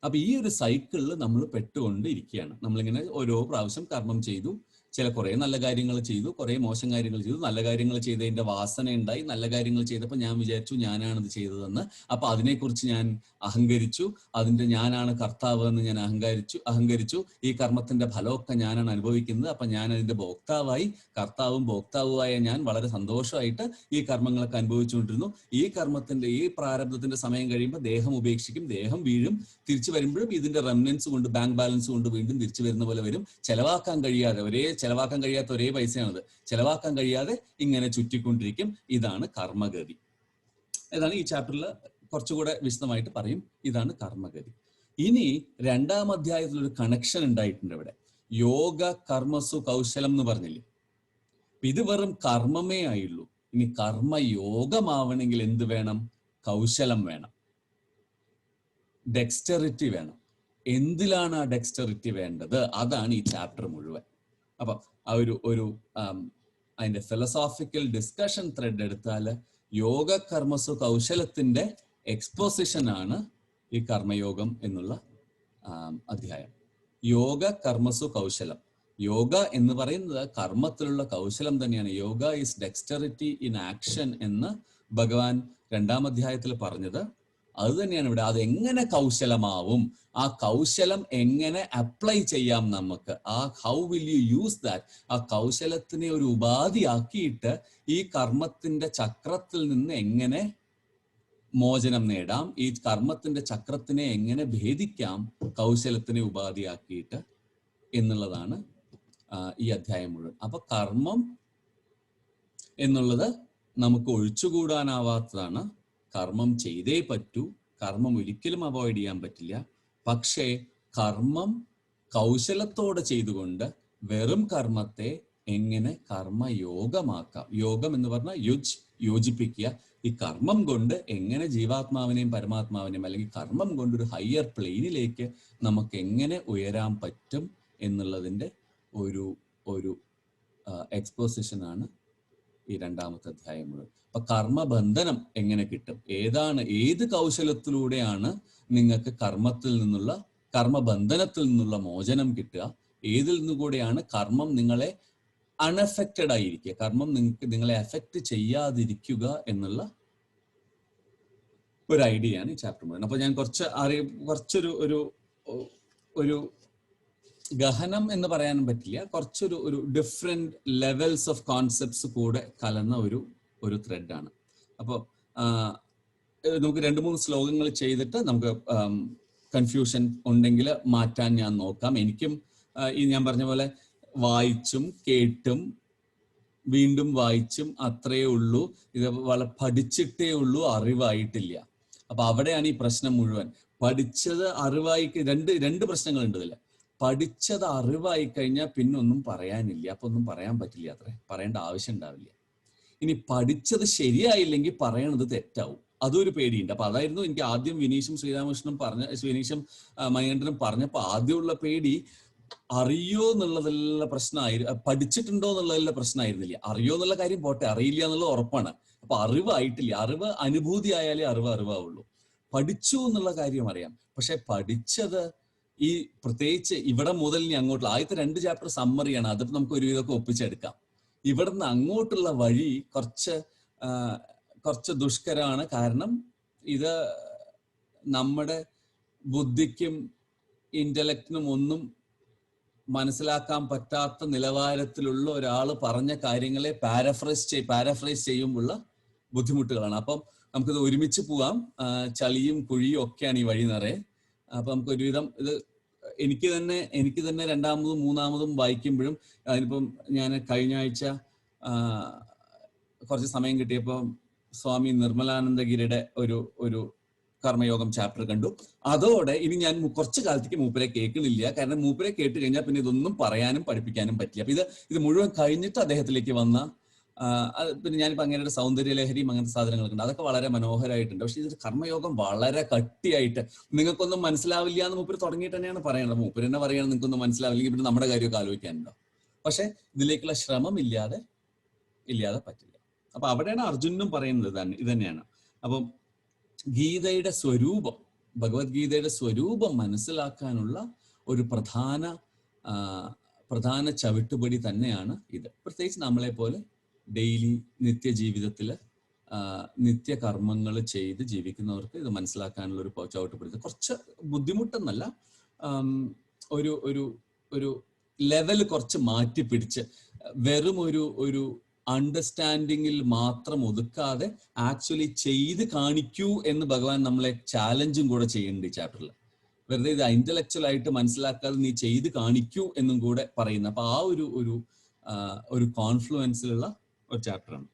അപ്പൊ ഈ ഒരു സൈക്കിളിൽ നമ്മൾ പെട്ടുകൊണ്ട് ഇരിക്കുകയാണ്. നമ്മളിങ്ങനെ ഓരോ പ്രാവശ്യം കർമ്മം ചെയ്തു, കുറേ നല്ല കാര്യങ്ങൾ ചെയ്തു, കുറേ മോശം കാര്യങ്ങൾ ചെയ്തു. നല്ല കാര്യങ്ങൾ ചെയ്തതിന്റെ വാസന ഉണ്ടായി. നല്ല കാര്യങ്ങൾ ചെയ്തപ്പോൾ ഞാൻ വിചാരിച്ചു ഞാനാണിത് ചെയ്തതെന്ന്. അപ്പൊ അതിനെക്കുറിച്ച് ഞാൻ അഹങ്കരിച്ചു. അതിന്റെ ഞാനാണ് കർത്താവ് എന്ന് ഞാൻ അഹങ്കരിച്ചു. ഈ കർമ്മത്തിന്റെ ഫലമൊക്കെ ഞാനാണ് അനുഭവിക്കുന്നത്. അപ്പൊ ഞാൻ അതിന്റെ ഭോക്താവായി. കർത്താവും ഭോക്താവുമായ ഞാൻ വളരെ സന്തോഷമായിട്ട് ഈ കർമ്മങ്ങളൊക്കെ അനുഭവിച്ചുകൊണ്ടിരുന്നു. ഈ കർമ്മത്തിന്റെ ഈ പ്രാരബ്ധത്തിന്റെ സമയം കഴിയുമ്പോൾ ദേഹം ഉപേക്ഷിക്കും, ദേഹം വീഴും. തിരിച്ചു വരുമ്പോഴും ഇതിന്റെ റെമനൻസ് കൊണ്ട്, ബാങ്ക് ബാലൻസ് കൊണ്ട് വീണ്ടും തിരിച്ചു വരുന്ന പോലെ വരും. ചെലവാക്കാൻ കഴിയാത്ത ഒരേ പൈസയാണത്. ചെലവാക്കാൻ കഴിയാതെ ഇങ്ങനെ ചുറ്റിക്കൊണ്ടിരിക്കും. ഇതാണ് കർമ്മഗതി. ഇതാണ് ഈ ചാപ്റ്ററിൽ കുറച്ചുകൂടെ വിശദമായിട്ട് പറയും. ഇതാണ് കർമ്മഗതി. ഇനി 2-ാം അധ്യായത്തിൽ ഒരു കണക്ഷൻ ഉണ്ടായിട്ടുണ്ട് ഇവിടെ. യോഗ കർമ്മസു കൗശലം എന്ന് പറഞ്ഞില്ലേ? ഇത് വെറും കർമ്മമേ ആയുള്ളൂ. ഇനി കർമ്മയോഗമാവണമെങ്കിൽ എന്ത് വേണം? കൗശലം വേണം, ഡെക്സ്റ്ററിറ്റി വേണം. എന്തിലാണ് ആ ഡെക്സ്റ്ററിറ്റി വേണ്ടത്? അതാണ് ഈ ചാപ്റ്റർ മുഴുവൻ. അപ്പൊ ആ ഒരു അതിന്റെ ഫിലോസോഫിക്കൽ ഡിസ്കഷൻ ത്രെഡ് എടുത്താൽ യോഗ കർമ്മസു കൗശലത്തിന്റെ എക്സ്പോസിഷൻ ആണ് ഈ കർമ്മയോഗം എന്നുള്ള അധ്യായം. യോഗ കർമ്മസു കൗശലം. യോഗ എന്ന് പറയുന്നത് കർമ്മത്തിലുള്ള കൗശലം തന്നെയാണ്. Yoga is dexterity in action എന്ന് ഭഗവാൻ 2-ാം അധ്യായത്തിൽ പറഞ്ഞത് അത് തന്നെയാണ് ഇവിടെ. അതെങ്ങനെ കൗശലമാവും? ആ കൗശലം എങ്ങനെ അപ്ലൈ ചെയ്യാം നമുക്ക്? How will you use that? ആ കൗശലത്തിനെ ഒരു ഉപാധിയാക്കിയിട്ട് ഈ കർമ്മത്തിന്റെ ചക്രത്തിൽ നിന്ന് എങ്ങനെ മോചനം നേടാം? ഈ കർമ്മത്തിന്റെ ചക്രത്തിനെ എങ്ങനെ ഭേദിക്കാം കൗശലത്തിനെ ഉപാധിയാക്കിയിട്ട് എന്നുള്ളതാണ് ഈ അധ്യായം മുഴുവൻ. അപ്പൊ കർമ്മം എന്നുള്ളത് നമുക്ക് ഒഴിച്ചുകൂടാനാവാത്തതാണ്. കർമ്മം ചെയ്തേ പറ്റൂ. കർമ്മം ഒരിക്കലും അവോയ്ഡ് ചെയ്യാൻ പറ്റില്ല. പക്ഷേ കർമ്മം കൗശലത്തോടെ ചെയ്തുകൊണ്ട് വെറും കർമ്മത്തെ എങ്ങനെ കർമ്മയോഗമാക്കാം? യോഗം എന്ന് പറഞ്ഞാൽ യോജിപ്പിക്കുക. ഈ കർമ്മം കൊണ്ട് എങ്ങനെ ജീവാത്മാവിനെയും പരമാത്മാവിനെയും, അല്ലെങ്കിൽ കർമ്മം കൊണ്ട് ഒരു ഹയർ പ്ലെയിനിലേക്ക് നമുക്ക് എങ്ങനെ ഉയരാൻ പറ്റും എന്നുള്ളതിൻ്റെ ഒരു എക്സ്പോസിഷനാണ് ഈ 2-ാമത്തെ അധ്യായം മുഴുവൻ. അപ്പൊ കർമ്മബന്ധനം എങ്ങനെ കിട്ടും? ഏത് കൗശലത്തിലൂടെയാണ് നിങ്ങൾക്ക് കർമ്മബന്ധനത്തിൽ നിന്നുള്ള മോചനം കിട്ടുക? ഏതിൽ നിന്നുകൂടെയാണ് കർമ്മം നിങ്ങളെ അൺഎഫക്റ്റഡ് ആയിരിക്കുക, കർമ്മം നിങ്ങളെ എഫക്റ്റ് ചെയ്യാതിരിക്കുക എന്നുള്ള ഒരു ഐഡിയയാണ് ഈ ചാപ്റ്റർ മുഴുവൻ. അപ്പൊ ഞാൻ കുറച്ചൊരു ഗഹനം എന്ന് പറയാനും പറ്റില്ല, കുറച്ചൊരു ഡിഫറെന്റ് ലെവൽസ് ഓഫ് കോൺസെപ്റ്റ്സ് കൂടെ കലർന്ന ഒരു ത്രെഡാണ്. അപ്പോൾ നമുക്ക് 2-3 ശ്ലോകങ്ങൾ ചെയ്തിട്ട് നമുക്ക് കൺഫ്യൂഷൻ ഉണ്ടെങ്കിൽ മാറ്റാൻ ഞാൻ നോക്കാം. എനിക്കും ഈ ഞാൻ പറഞ്ഞ പോലെ വായിച്ചും കേട്ടും വീണ്ടും വായിച്ചും അത്രയേ ഉള്ളൂ. ഇത് പഠിച്ചിട്ടേ ഉള്ളൂ, അറിവായിട്ടില്ല. അപ്പൊ അവിടെയാണ് ഈ പ്രശ്നം മുഴുവൻ. പഠിച്ചത് അറിവായി, രണ്ട് പ്രശ്നങ്ങളുണ്ട് ഇതിൽ. പഠിച്ചത് അറിവായി കഴിഞ്ഞാൽ പിന്നെ ഒന്നും പറയാനില്ല. അപ്പൊ ഒന്നും പറയാൻ പറ്റില്ല, പറയേണ്ട ആവശ്യം ഉണ്ടാവില്ല. ഇനി പഠിച്ചത് ശരിയായില്ലെങ്കിൽ പറയണത് തെറ്റാവും, അതൊരു പേടിയുണ്ട്. അപ്പൊ അതായിരുന്നു എനിക്ക് ആദ്യം വിനീഷും മണികണ്ഠനും പറഞ്ഞപ്പോൾ ആദ്യമുള്ള പേടി. അറിയോ എന്നുള്ളതിലുള്ള പഠിച്ചിട്ടുണ്ടോ എന്നുള്ളതിലുള്ള പ്രശ്നമായിരുന്നില്ല. അറിയോ എന്നുള്ള കാര്യം പോട്ടെ, അറിയില്ല എന്നുള്ളത് ഉറപ്പാണ്. അപ്പൊ അറിവായിട്ടില്ല. അറിവ് അനുഭൂതി ആയാലേ അറിവാവുള്ളൂ. പഠിച്ചു എന്നുള്ള കാര്യം അറിയാം, പക്ഷെ പഠിച്ചത് ഈ പ്രത്യേകിച്ച് ഇവിടെ മുതൽ ഇനി അങ്ങോട്ടുള്ള ആദ്യത്തെ 2 ചാപ്റ്റർ സമ്മറിയാണ്. അത് നമുക്ക് ഒരുവിധമൊക്കെ ഒപ്പിച്ചെടുക്കാം. ഇവിടുന്ന് അങ്ങോട്ടുള്ള വഴി കുറച്ച് ദുഷ്കരമാണ്. കാരണം ഇത് നമ്മുടെ ബുദ്ധിക്കും ഇന്റലക്റ്റിനും ഒന്നും മനസ്സിലാക്കാൻ പറ്റാത്ത നിലവാരത്തിലുള്ള ഒരാൾ പറഞ്ഞ കാര്യങ്ങളെ പാരഫ്രൈസ് ചെയ്യുമ്പോഴുള്ള ബുദ്ധിമുട്ടുകളാണ്. അപ്പം നമുക്കിത് ഒരുമിച്ച് പോവാം. ചളിയും കുഴിയും ഒക്കെയാണ് ഈ വഴി നിറയെ. അപ്പൊ നമുക്ക് ഒരുവിധം ഇത് എനിക്ക് തന്നെ 2-ാമതും 3-ാമതും വായിക്കുമ്പോഴും, അതിനിപ്പം ഞാൻ കഴിഞ്ഞ ആഴ്ച കുറച്ച് സമയം കിട്ടിയപ്പോൾ സ്വാമി നിർമ്മലാനന്ദഗിരിയുടെ ഒരു കർമ്മയോഗം ചാപ്റ്റർ കണ്ടു. അതോടെ ഇനി ഞാൻ കുറച്ച് കാലത്തേക്ക് മൂപ്പരെ കേൾക്കുന്നില്ല. കാരണം മൂപ്പരെ കേട്ട് കഴിഞ്ഞാൽ പിന്നെ ഇതൊന്നും പറയാനും പഠിപ്പിക്കാനും പറ്റില്ല. അപ്പൊ ഇത് മുഴുവൻ കഴിഞ്ഞിട്ട് അദ്ദേഹത്തിലേക്ക് വന്ന പിന്നെ ഞാനിപ്പോൾ അങ്ങനെയുടെ സൗന്ദര്യലഹരിയും അങ്ങനത്തെ സാധനങ്ങളൊക്കെ ഉണ്ട്. അതൊക്കെ വളരെ മനോഹരമായിട്ടുണ്ട്. പക്ഷെ ഇത് കർമ്മയോഗം വളരെ കട്ടിയായിട്ട് നിങ്ങൾക്കൊന്നും മനസ്സിലാവില്ല എന്ന് മൂപ്പര് തുടങ്ങിയിട്ട് തന്നെയാണ് പറയണത്. മൂപ്പര് തന്നെ പറയണം നിങ്ങൾക്കൊന്നും മനസ്സിലാവില്ലെങ്കിൽ പിന്നെ നമ്മുടെ കാര്യമൊക്കെ ആലോചിക്കാനുണ്ടോ? പക്ഷെ ഇതിലേക്കുള്ള ശ്രമം ഇല്ലാതെ പറ്റില്ല. അപ്പൊ അവിടെയാണ് അർജുനും പറയുന്നത് ഇത് തന്നെയാണ്. അപ്പം ഗീതയുടെ സ്വരൂപം, ഭഗവത്ഗീതയുടെ സ്വരൂപം മനസ്സിലാക്കാനുള്ള ഒരു പ്രധാന ചവിട്ടുപടി തന്നെയാണ് ഇത്. പ്രത്യേകിച്ച് നമ്മളെ പോലെ ഡെയിലി നിത്യജീവിതത്തിൽ നിത്യകർമ്മങ്ങൾ ചെയ്ത് ജീവിക്കുന്നവർക്ക് ഇത് മനസ്സിലാക്കാനുള്ള ഒരു ചവിട്ടുപടി. കുറച്ച് ബുദ്ധിമുട്ടെന്നല്ല, ഒരു ഒരു ഒരു ലെവൽ കുറച്ച് മാറ്റി പിടിച്ച് വെറും ഒരു അണ്ടർസ്റ്റാൻഡിങ്ങിൽ മാത്രം ഒതുക്കാതെ ആക്ച്വലി ചെയ്ത് കാണിക്കൂ എന്ന് ഭഗവാൻ നമ്മളെ ചാലഞ്ചും കൂടെ ചെയ്യുന്നുണ്ട് ഈ ചാപ്റ്ററിൽ. വെറുതെ ഇത് ഇന്റലക്ച്വൽ ആയിട്ട് മനസ്സിലാക്കാതെ നീ ചെയ്ത് കാണിക്കൂ എന്നും കൂടെ പറയുന്നത്. അപ്പൊ ആ ഒരു കോൺഫ്ലുവൻസിലുള്ള ഒരു ചാപ്റ്ററാണ്.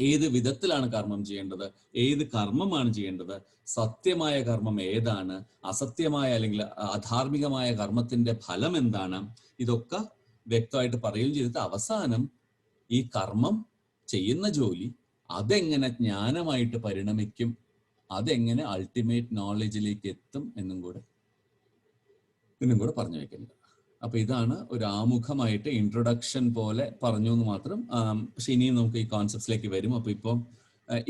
ഏത് വിധത്തിലാണ് കർമ്മം ചെയ്യേണ്ടത്, ഏത് കർമ്മമാണ് ചെയ്യേണ്ടത്, സത്യമായ കർമ്മം ഏതാണ്, അസത്യമായ അല്ലെങ്കിൽ അധാർമികമായ കർമ്മത്തിന്റെ ഫലം എന്താണ്, ഇതൊക്കെ വ്യക്തമായിട്ട് പറയുകയും ചെയ്തിട്ട് അവസാനം ഈ കർമ്മം ചെയ്യുന്ന ജോലി അതെങ്ങനെ ജ്ഞാനമായിട്ട് പരിണമിക്കും, അതെങ്ങനെ അൾട്ടിമേറ്റ് നോളജിലേക്ക് എത്തും എന്നും കൂടെ പറഞ്ഞു വെക്കുന്നത്. അപ്പൊ ഇതാണ് ഒരു ആമുഖമായിട്ട് ഇൻട്രൊഡക്ഷൻ പോലെ പറഞ്ഞു എന്ന് മാത്രം. പക്ഷെ ഇനിയും നമുക്ക് ഈ കോൺസെപ്റ്റ്സിലേക്ക് വരും. അപ്പൊ ഇപ്പം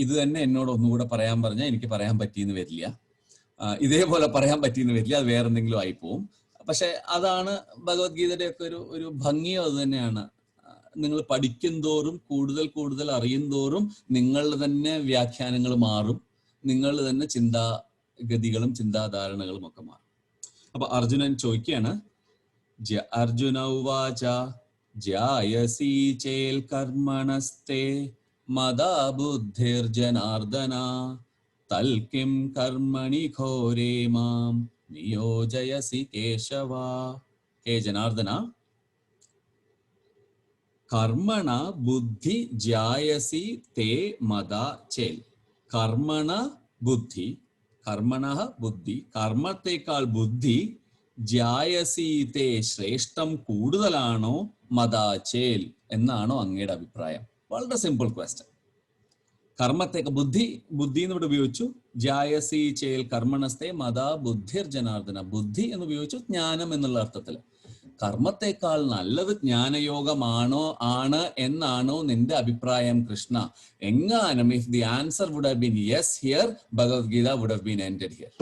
ഇത് തന്നെ എന്നോട് ഒന്നുകൂടെ പറയാൻ പറഞ്ഞാൽ എനിക്ക് പറയാൻ പറ്റിയെന്ന് വരില്ല, ഇതേപോലെ പറയാൻ പറ്റിയെന്ന് വരില്ല, അത് വേറെ എന്തെങ്കിലും ആയിപ്പോവും. പക്ഷെ അതാണ് ഭഗവത്ഗീതയുടെ ഒക്കെ ഒരു ഭംഗിയോ അത് തന്നെയാണ്. നിങ്ങൾ പഠിക്കും തോറും കൂടുതൽ കൂടുതൽ അറിയും തോറും നിങ്ങളുടെ തന്നെ വ്യാഖ്യാനങ്ങൾ മാറും, നിങ്ങളുടെ തന്നെ ചിന്താഗതികളും ചിന്താധാരണകളും ഒക്കെ മാറും. അപ്പൊ അർജുനൻ ചോദിക്കുകയാണ്, അർജുന ഉവാച ജായസി ചേൽ കർമ്മണസ്തേ മദാ ബുദ്ധിർജനാർദന തൽ കിം കർമ്മണി ഘോരേ മാം നിയോജയസി കേശവ. ഹേ ജനാർദന, കർമ്മണ ബുദ്ധി ജായസി തേ മദാ ചേൽ. കർമ്മണ ബുദ്ധി, കർമ്മണ ബുദ്ധി, കർമ്മത്തെക്കാൾ ബുദ്ധി, ജായസി തേ ശ്രേഷ്ഠം കൂടുതലാണോ, മദാ ചേൽ എന്നാണോ അങ്ങയുടെ അഭിപ്രായം? വളരെ സിമ്പിൾ ക്വസ്റ്റ്യൻ. കർമ്മത്തേക്ക് ബുദ്ധി എന്ന് ഇവിടെ ഉപയോഗിച്ചു. ജായസി ചേൽ കർമ്മണസ്തേ മദാ ബുദ്ധിർ ജനാർദന. ബുദ്ധി എന്ന് ഉപയോഗിച്ചു ജ്ഞാനം എന്നുള്ള അർത്ഥത്തിൽ. കർമ്മത്തെക്കാൾ നല്ലത് ജ്ഞാനയോഗമാണ് എന്നാണോ നിന്റെ അഭിപ്രായം കൃഷ്ണ? എങ്ങാനും if the answer would have been yes here, Bhagavad Gita would have been ended here.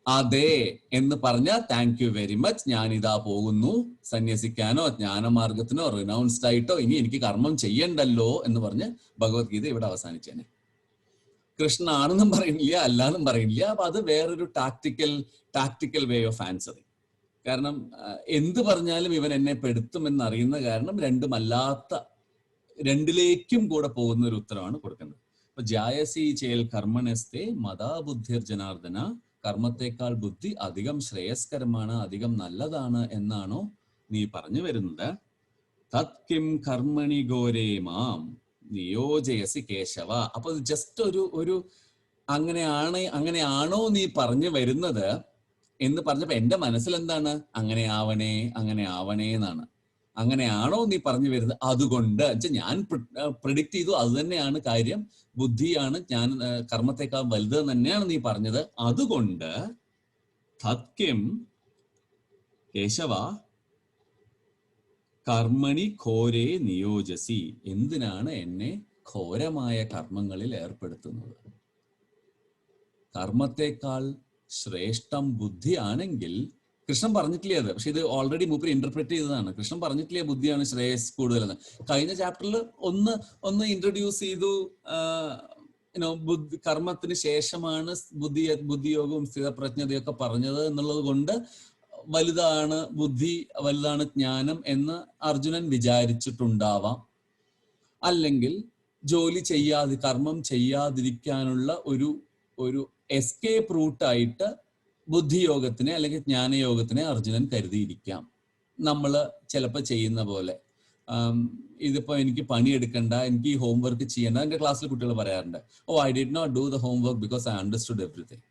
അതെ എന്ന് പറഞ്ഞാൽ താങ്ക് യു വെരി മച്ച്, ഞാനിതാ പോകുന്നു സന്യസിക്കാനോ ജ്ഞാനമാർഗത്തിനോ റിനൗൺസ്ഡ് ആയിട്ടോ ഇനി എനിക്ക് കർമ്മം ചെയ്യണ്ടല്ലോ എന്ന് പറഞ്ഞ് ഭഗവത്ഗീത ഇവിടെ അവസാനിച്ചേനെ. കൃഷ്ണ ആണെന്നും പറയുന്നില്ല, അല്ലാന്നും പറയുന്നില്ല. അപ്പൊ അത് വേറൊരു ടാക്ടിക്കൽ വേ ഓഫ് ആൻസറിങ്. കാരണം എന്ത് പറഞ്ഞാലും ഇവൻ എന്നെ പെടുത്തുമെന്ന് അറിയുന്ന കാരണം രണ്ടിലേക്കും കൂടെ പോകുന്ന ഒരു ഉത്തരവാണ് കൊടുക്കുന്നത്. അപ്പൊ ജായസി ചേൽ കർമ്മണസ്തേ മദാ ബുദ്ധിർ ജനാർദന, കർമ്മത്തെക്കാൾ ബുദ്ധി അധികം ശ്രേയസ്കരമാണ്, അധികം നല്ലതാണ് എന്നാണോ നീ പറഞ്ഞു വരുന്നത്? തത് കിം കർമ്മണി ഘോരേ മാം നിയോജയസി കേശവ. അപ്പൊ ജസ്റ്റ് ഒരു അങ്ങനെയാണോ നീ പറഞ്ഞു വരുന്നത് എന്ന് പറഞ്ഞപ്പോ എന്റെ മനസ്സിൽ എന്താണ്, അങ്ങനെ ആവണേ എന്നാണ്. അങ്ങനെയാണോ നീ പറഞ്ഞു വരുന്നത്? അതുകൊണ്ട് ഞാൻ പ്രിഡിക്റ്റ് ചെയ്തു, അത് തന്നെയാണ് കാര്യം, ബുദ്ധിയാണ് ഞാൻ കർമ്മത്തെക്കാൾ വലുത് തന്നെയാണ് നീ പറഞ്ഞത്. അതുകൊണ്ട് തത്കിം കേശവ കർമ്മണി ഘോരേ നിയോജസി, എന്തിനാണ് എന്നെ ഘോരമായ കർമ്മങ്ങളിൽ ഏർപ്പെടുത്തുന്നത്? കർമ്മത്തെക്കാൾ ശ്രേഷ്ഠം ബുദ്ധിയാണെങ്കിൽ, കൃഷ്ണൻ പറഞ്ഞിട്ടില്ലേ അത്, പക്ഷെ ഇത് ഓൾറെഡി മൂപ്പര് ഇന്റർപ്രറ്റ് ചെയ്തതാണ്. കൃഷ്ണൻ പറഞ്ഞിട്ടില്ലേ ബുദ്ധിയാണ് ശ്രേയസ് കൂടുതലെന്ന്? കഴിഞ്ഞ ചാപ്റ്ററിൽ ഒന്ന് ഇൻട്രൊഡ്യൂസ് ചെയ്തു. കർമ്മത്തിന് ശേഷമാണ് ബുദ്ധിയോഗവും സ്ഥിതപ്രജ്ഞതയൊക്കെ പറഞ്ഞത് എന്നുള്ളത് കൊണ്ട് വലുതാണ് ബുദ്ധി, വലുതാണ് ജ്ഞാനം എന്ന് അർജുനൻ വിചാരിച്ചിട്ടുണ്ടാവാം. അല്ലെങ്കിൽ കർമ്മം ചെയ്യാതിരിക്കാനുള്ള ഒരു എസ്കേപ്പ് റൂട്ടായിട്ട് ബുദ്ധിയോഗത്തിനെ അല്ലെങ്കിൽ ജ്ഞാനയോഗത്തിനെ അർജുനൻ കരുതിയിരിക്കാം. നമ്മൾ ചിലപ്പോൾ ചെയ്യുന്ന പോലെ, ഇതിപ്പോ എനിക്ക് പണിയെടുക്കണ്ട, എനിക്ക് ഈ ഹോംവർക്ക് ചെയ്യണ്ട. എൻ്റെ ക്ലാസ്സിൽ കുട്ടികൾ പറയാറുണ്ട്, I did not do the homework because I understood everything.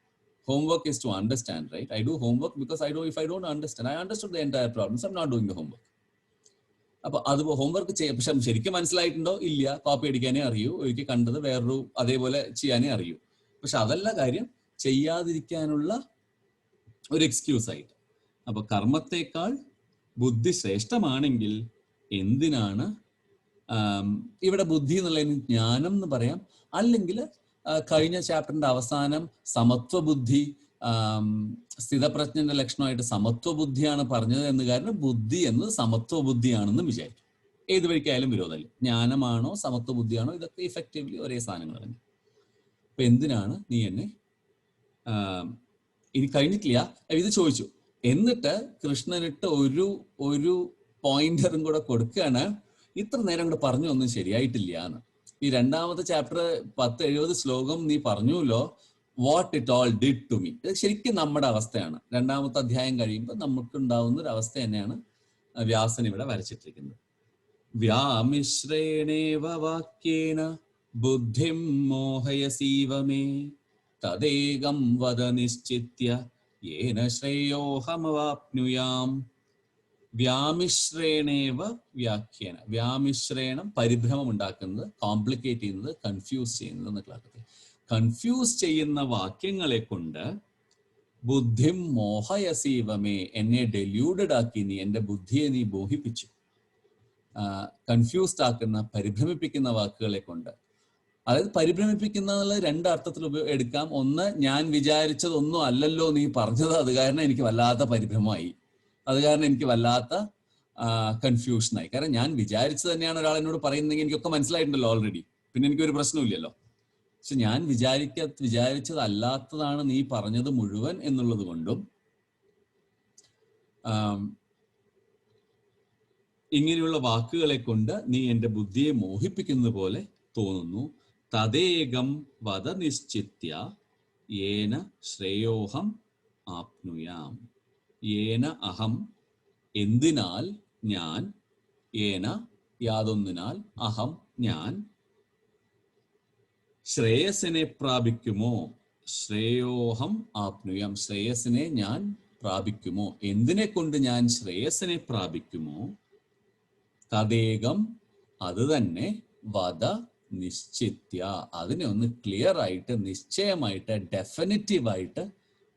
Homework is to understand, right? I do homework because if I don't understand, I understood the entire problems, I am not doing the homework. അപ്പൊ അത് homework പക്ഷെ ശരിക്കും മനസ്സിലായിട്ടുണ്ടോ? ഇല്ല. Copy അടിക്കാനേ അറിയൂ, ഒരിക്കൽ കണ്ടത് വേറൊരു അതേപോലെ ചെയ്യാനേ അറിയൂ. പക്ഷെ അതല്ല കാര്യം, ചെയ്യാതിരിക്കാനുള്ള ഒരു എക്സ്ക്യൂസ് ആയിട്ട്. അപ്പൊ കർമ്മത്തെക്കാൾ ബുദ്ധി ശ്രേഷ്ഠമാണെങ്കിൽ എന്തിനാണ് ഇവിടെ ബുദ്ധി എന്നുള്ളതിന് ജ്ഞാനം എന്ന് പറയാം. അല്ലെങ്കിൽ കഴിഞ്ഞ ചാപ്റ്ററിന്റെ അവസാനം സമത്വബുദ്ധി, സ്ഥിതപ്രജ്ഞന്റെ ലക്ഷണമായിട്ട് സമത്വ ബുദ്ധിയാണ് പറഞ്ഞത് എന്ന് കാരണം ബുദ്ധി എന്നത് സമത്വ ബുദ്ധിയാണെന്ന് വിചാരിക്കും. ഏത് വഴിക്കായാലും വിരോധമില്ല. ജ്ഞാനമാണോ സമത്വ ബുദ്ധിയാണോ ഇതൊക്കെ ഇഫക്റ്റീവ്ലി ഒരേ സാധനങ്ങൾ തന്നെ. അപ്പൊ എന്തിനാണ് നീ എന്നെ ഇനി കഴിഞ്ഞിട്ടില്ല ഇത് ചോദിച്ചു. എന്നിട്ട് കൃഷ്ണനിട്ട് ഒരു പോയിന്ററും കൂടെ കൊടുക്കുകയാണ്, ഇത്ര നേരം കൂടെ പറഞ്ഞു ഒന്നും ശരിയായിട്ടില്ല എന്ന്. ഈ രണ്ടാമത്തെ ചാപ്റ്റർ 10-70 ശ്ലോകം നീ പറഞ്ഞുല്ലോ, what it all did to me. ഇത് ശരിക്കും നമ്മുടെ അവസ്ഥയാണ്. രണ്ടാമത്തെ അധ്യായം കഴിയുമ്പോൾ നമുക്കുണ്ടാവുന്ന ഒരു അവസ്ഥ തന്നെയാണ് വ്യാസൻ ഇവിടെ വരച്ചിട്ടിരിക്കുന്നത്. വ്യാമിശ്രേണേവ വാക്യേന ബുദ്ധിം മോഹയസീവ മേ തദേകം വദ നിശ്ചിത്യ യേന ശ്രേയോഹമവാപ്നുയാം. വ്യാമിശ്രേണേവ വ്യാഖ്യേന. വ്യാമിശ്രേണം പരിഭ്രമം ഉണ്ടാക്കുന്നത്, കോംപ്ലിക്കേറ്റ് ചെയ്യുന്നത്, കൺഫ്യൂസ് ചെയ്യുന്നത് എന്നൊക്കെ അർത്ഥത്തിൽ. കൺഫ്യൂസ് ചെയ്യുന്ന വാക്യങ്ങളെ കൊണ്ട് ബുദ്ധിം മോഹയസീവമേ, എന്നെ ഡെല്യൂഡഡ് ആക്കി നീ, എൻ്റെ ബുദ്ധിയെ നീ മോഹിപ്പിച്ചു. കൺഫ്യൂസ്ഡ് ആക്കുന്ന, പരിഭ്രമിപ്പിക്കുന്ന വാക്കുകളെ കൊണ്ട്. അതായത് പരിഭ്രമിപ്പിക്കുന്ന രണ്ട് അർത്ഥത്തിൽ എടുക്കാം. ഒന്ന്, ഞാൻ വിചാരിച്ചതൊന്നും അല്ലല്ലോ നീ പറഞ്ഞത്, അത് കാരണം എനിക്ക് വല്ലാത്ത പരിഭ്രമമായി, അത് കാരണം എനിക്ക് വല്ലാത്ത കൺഫ്യൂഷനായി. കാരണം ഞാൻ വിചാരിച്ചത് തന്നെയാണ് ഒരാൾ എന്നോട് പറയുന്നതെങ്കിൽ എനിക്കൊക്കെ മനസ്സിലായിട്ടുണ്ടല്ലോ ഓൾറെഡി, പിന്നെ എനിക്കൊരു പ്രശ്നമില്ലല്ലോ. പക്ഷെ ഞാൻ വിചാരിച്ചതല്ലാത്തതാണ് നീ പറഞ്ഞത് മുഴുവൻ എന്നുള്ളത് കൊണ്ടും ഇങ്ങനെയുള്ള വാക്കുകളെ കൊണ്ട് നീ എൻ്റെ ബുദ്ധിയെ മോഹിപ്പിക്കുന്നത് പോലെ തോന്നുന്നു. തദേകം വദ നിശ്ചിത്യ യേന ശ്രേയോഹം ആപ്നുയാം. യേന അഹം, എന്തിനാൽ ഞാൻ, യേന യാതൊന്നിനാൽ, അഹം ഞാൻ, ശ്രേയസിനെ പ്രാപിക്കുമോ, ശ്രേയോഹം ആപ്നുയാം, ശ്രേയസിനെ ഞാൻ പ്രാപിക്കുമോ, എന്തിനെ കൊണ്ട് ഞാൻ ശ്രേയസിനെ പ്രാപിക്കുമോ, തദേകം അത് തന്നെ, വദ നിശ്ചിത്യ അതിനെ ഒന്ന് ക്ലിയർ ആയിട്ട്, നിശ്ചയമായിട്ട്, ഡെഫിനിറ്റീവായിട്ട്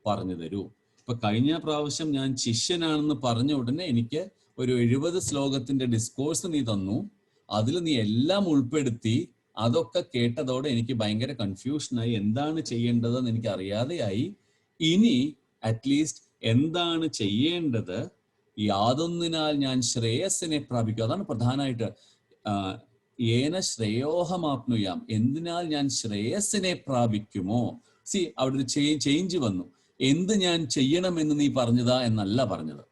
പറഞ്ഞു തരൂ. ഇപ്പൊ കഴിഞ്ഞ പ്രാവശ്യം ഞാൻ ശിഷ്യനാണെന്ന് പറഞ്ഞ ഉടനെ എനിക്ക് ഒരു 70 ശ്ലോകത്തിന്റെ ഡിസ്കോഴ്സ് നീ തന്നു, അതിൽ നീ എല്ലാം ഉൾപ്പെടുത്തി. അതൊക്കെ കേട്ടതോടെ എനിക്ക് ഭയങ്കര കൺഫ്യൂഷനായി, എന്താണ് ചെയ്യേണ്ടതെന്ന് എനിക്ക് അറിയാതെയായി. ഇനി അറ്റ്ലീസ്റ്റ് എന്താണ് ചെയ്യേണ്ടത്, യാതൊന്നിനാൽ ഞാൻ ശ്രേയസ്സിനെ പ്രാപിക്കും. അതാണ് പ്രധാനമായിട്ട്. ഏന ശ്രേയോഹമാപ്നുയാം, എന്തിനാൽ ഞാൻ ശ്രേയസ്സിനെ പ്രാപിക്കുമോ. സി, അവിടെ ഒരു ചേഞ്ച് വന്നു. എന്ത് ഞാൻ ചെയ്യണമെന്ന് നീ പറഞ്ഞതാ എന്നല്ല പറഞ്ഞത്,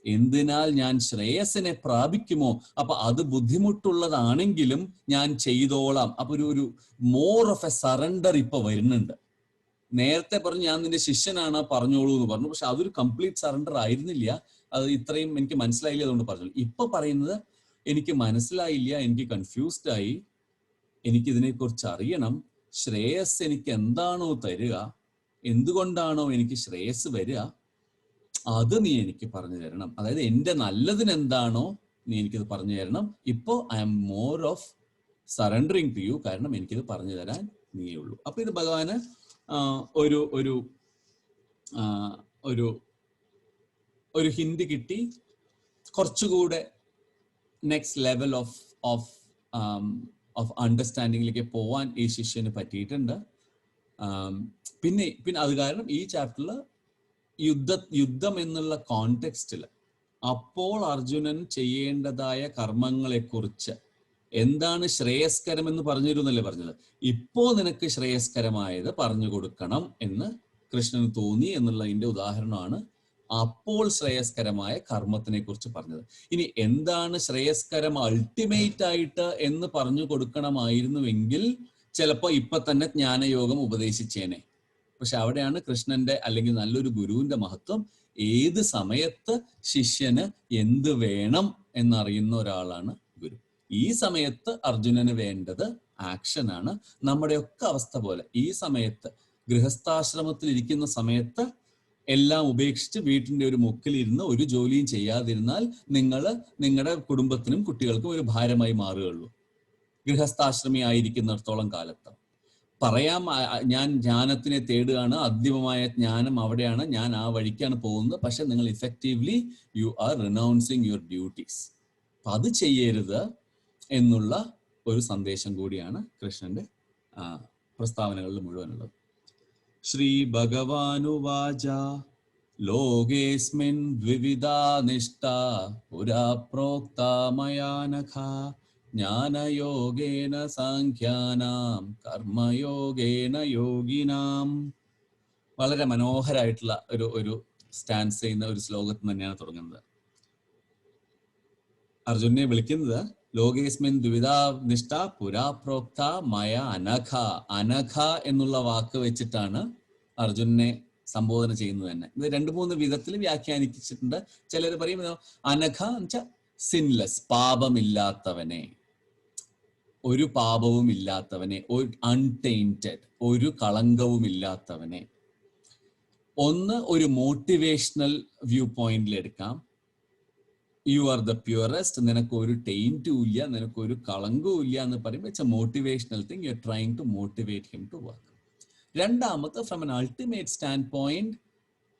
എന്തിനാൽ ഞാൻ ശ്രേയസ്സിനെ പ്രാപിക്കുമോ. അപ്പൊ അത് ബുദ്ധിമുട്ടുള്ളതാണെങ്കിലും ഞാൻ ചെയ്തോളാം. അപ്പൊ ഒരു മോർ ഓഫ് എ സറണ്ടർ ഇപ്പൊ വരുന്നുണ്ട്. നേരത്തെ പറഞ്ഞു ഞാൻ നിന്റെ ശിഷ്യനാണ് പറഞ്ഞോളൂ എന്ന് പറഞ്ഞു, പക്ഷെ അതൊരു കംപ്ലീറ്റ് സറണ്ടർ ആയിരുന്നില്ല. അത് ഇത്രയും എനിക്ക് മനസ്സിലായില്ല, അതുകൊണ്ട് പറഞ്ഞു. ഇപ്പൊ പറയുന്നത് എനിക്ക് മനസ്സിലായില്ല, എനിക്ക് കൺഫ്യൂസ്ഡ് ആയി, എനിക്കിതിനെക്കുറിച്ച് അറിയണം. ശ്രേയസ് എനിക്ക് എന്താണോ തരിക, എന്തുകൊണ്ടാണോ എനിക്ക് ശ്രേയസ് വരിക, അത് നീ എനിക്ക് പറഞ്ഞു തരണം. അതായത് എൻ്റെ നല്ലതിന് എന്താണോ നീ എനിക്കിത് പറഞ്ഞു തരണം. ഇപ്പോ I am more of surrendering to you, കാരണം എനിക്കിത് പറഞ്ഞു തരാൻ നീയേ ഉള്ളൂ. അപ്പൊ ഇത് ഭഗവാന് ഒരു ഒരു ഒരു ഒരു ഹിന്റ് കിട്ടി. കുറച്ചുകൂടെ നെക്സ്റ്റ് ലെവൽ ഓഫ് അണ്ടർസ്റ്റാൻഡിങ്ങിലേക്ക് പോവാൻ ഈ ശിഷ്യന് പറ്റിയിട്ടുണ്ട്. പിന്നെ അത് കാരണം ഈ ചാപ്റ്ററിൽ യുദ്ധം എന്നുള്ള കോണ്ടെക്സ്റ്റിൽ അപ്പോൾ അർജുനൻ ചെയ്യേണ്ടതായ കർമ്മങ്ങളെക്കുറിച്ച്, എന്താണ് ശ്രേയസ്കരം എന്ന് പറഞ്ഞിരുന്നല്ലേ പറഞ്ഞത്, ഇപ്പോ നിനക്ക് ശ്രേയസ്കരമായത് പറഞ്ഞു കൊടുക്കണം എന്ന് കൃഷ്ണന് തോന്നി എന്നുള്ളതിന്റെ ഉദാഹരണമാണ് അപ്പോൾ ശ്രേയസ്കരമായ കർമ്മത്തിനെ കുറിച്ച് പറഞ്ഞത്. ഇനി എന്താണ് ശ്രേയസ്കരം അൾട്ടിമേറ്റ് ആയിട്ട് എന്ന് പറഞ്ഞു കൊടുക്കണമായിരുന്നുവെങ്കിൽ ചിലപ്പോൾ ഇപ്പൊ തന്നെ ജ്ഞാനയോഗം ഉപദേശിച്ചേനെ. പക്ഷെ അവിടെയാണ് കൃഷ്ണന്റെ അല്ലെങ്കിൽ നല്ലൊരു ഗുരുവിന്റെ മഹത്വം. ഏത് സമയത്ത് ശിഷ്യന് എന്ത് വേണം എന്നറിയുന്ന ഒരാളാണ് ഗുരു. ഈ സമയത്ത് അർജുനന് വേണ്ടത് ആക്ഷനാണ്. നമ്മുടെയൊക്കെ അവസ്ഥ പോലെ ഈ സമയത്ത് ഗൃഹസ്ഥാശ്രമത്തിൽ ഇരിക്കുന്ന സമയത്ത് എല്ലാം ഉപേക്ഷിച്ച് വീട്ടിന്റെ ഒരു മുക്കിലിരുന്ന് ഒരു ജോലിയും ചെയ്യാതിരുന്നാൽ നിങ്ങൾ നിങ്ങളുടെ കുടുംബത്തിനും കുട്ടികൾക്കും ഒരു ഭാരമായി മാറുകയുള്ളൂ. ഗൃഹസ്ഥാശ്രമി ആയിരിക്കുന്നിടത്തോളം കാലത്ത് പറയാം, ഞാൻ ജ്ഞാനത്തിനെ തേടുകയാണ്, അന്തിമമായ ജ്ഞാനം അവിടെയാണ്, ഞാൻ ആ വഴിക്കാണ് പോകുന്നത്. പക്ഷെ നിങ്ങൾ effectively you are renouncing your duties. അപ്പൊ അത് ചെയ്യരുത് എന്നുള്ള ഒരു സന്ദേശം കൂടിയാണ് കൃഷ്ണന്റെ പ്രസ്താവനകളിൽ മുഴുവനുള്ളത്. ശ്രീ ഭഗവാനുവാച ലോകേസ്മിൻ ദ്വിവിധാ നിഷ്ഠാ പുരാ പ്രോക്താ മയാ നഖ ജ്ഞാനയോഗേന സാഖ്യാനാം കർമ്മയോഗേന യോഗിനാം. വളരെ മനോഹരമായിട്ടുള്ള ഒരു സ്റ്റാൻസ് ചെയ്യുന്ന ഒരു ശ്ലോകത്തിൽ തന്നെയാണ് തുടങ്ങുന്നത്. അർജുനെ വിളിക്കുന്നത് ലോകേസ്മിൻ ദ്വിവിധാ നിഷ്ഠ പുരാ പ്രോക്ത മയ അനഘ. അനഘ എന്നുള്ള വാക്ക് വെച്ചിട്ടാണ് അർജുനെ സംബോധന ചെയ്യുന്നത് തന്നെ. ഇത് 2-3 വിധത്തിൽ വ്യാഖ്യാനിച്ചിട്ടുണ്ട്. ചിലർ പറയുന്നത് അനഘ എന്ന് വെച്ചാൽ സിൻലെസ്, പാപമില്ലാത്തവനെ, ഒരു പാപവും ഇല്ലാത്തവനെ, അൺടെയിന്റഡ്, ഒരു കളങ്കവും ഇല്ലാത്തവനെ. ഒന്ന് ഒരു മോട്ടിവേഷണൽ വ്യൂ പോയിന്റിൽ എടുക്കാം. യു ആർ ദ പ്യൂറസ്റ്റ്, നിനക്ക് ഒരു ടൈന്റും ഇല്ല, നിനക്ക് ഒരു കളങ്കവും ഇല്ല എന്ന് പറയുമ്പോൾ it's a motivational thing. You are trying to motivate him to work. രണ്ടാമത്തെ, from an ultimate stand point,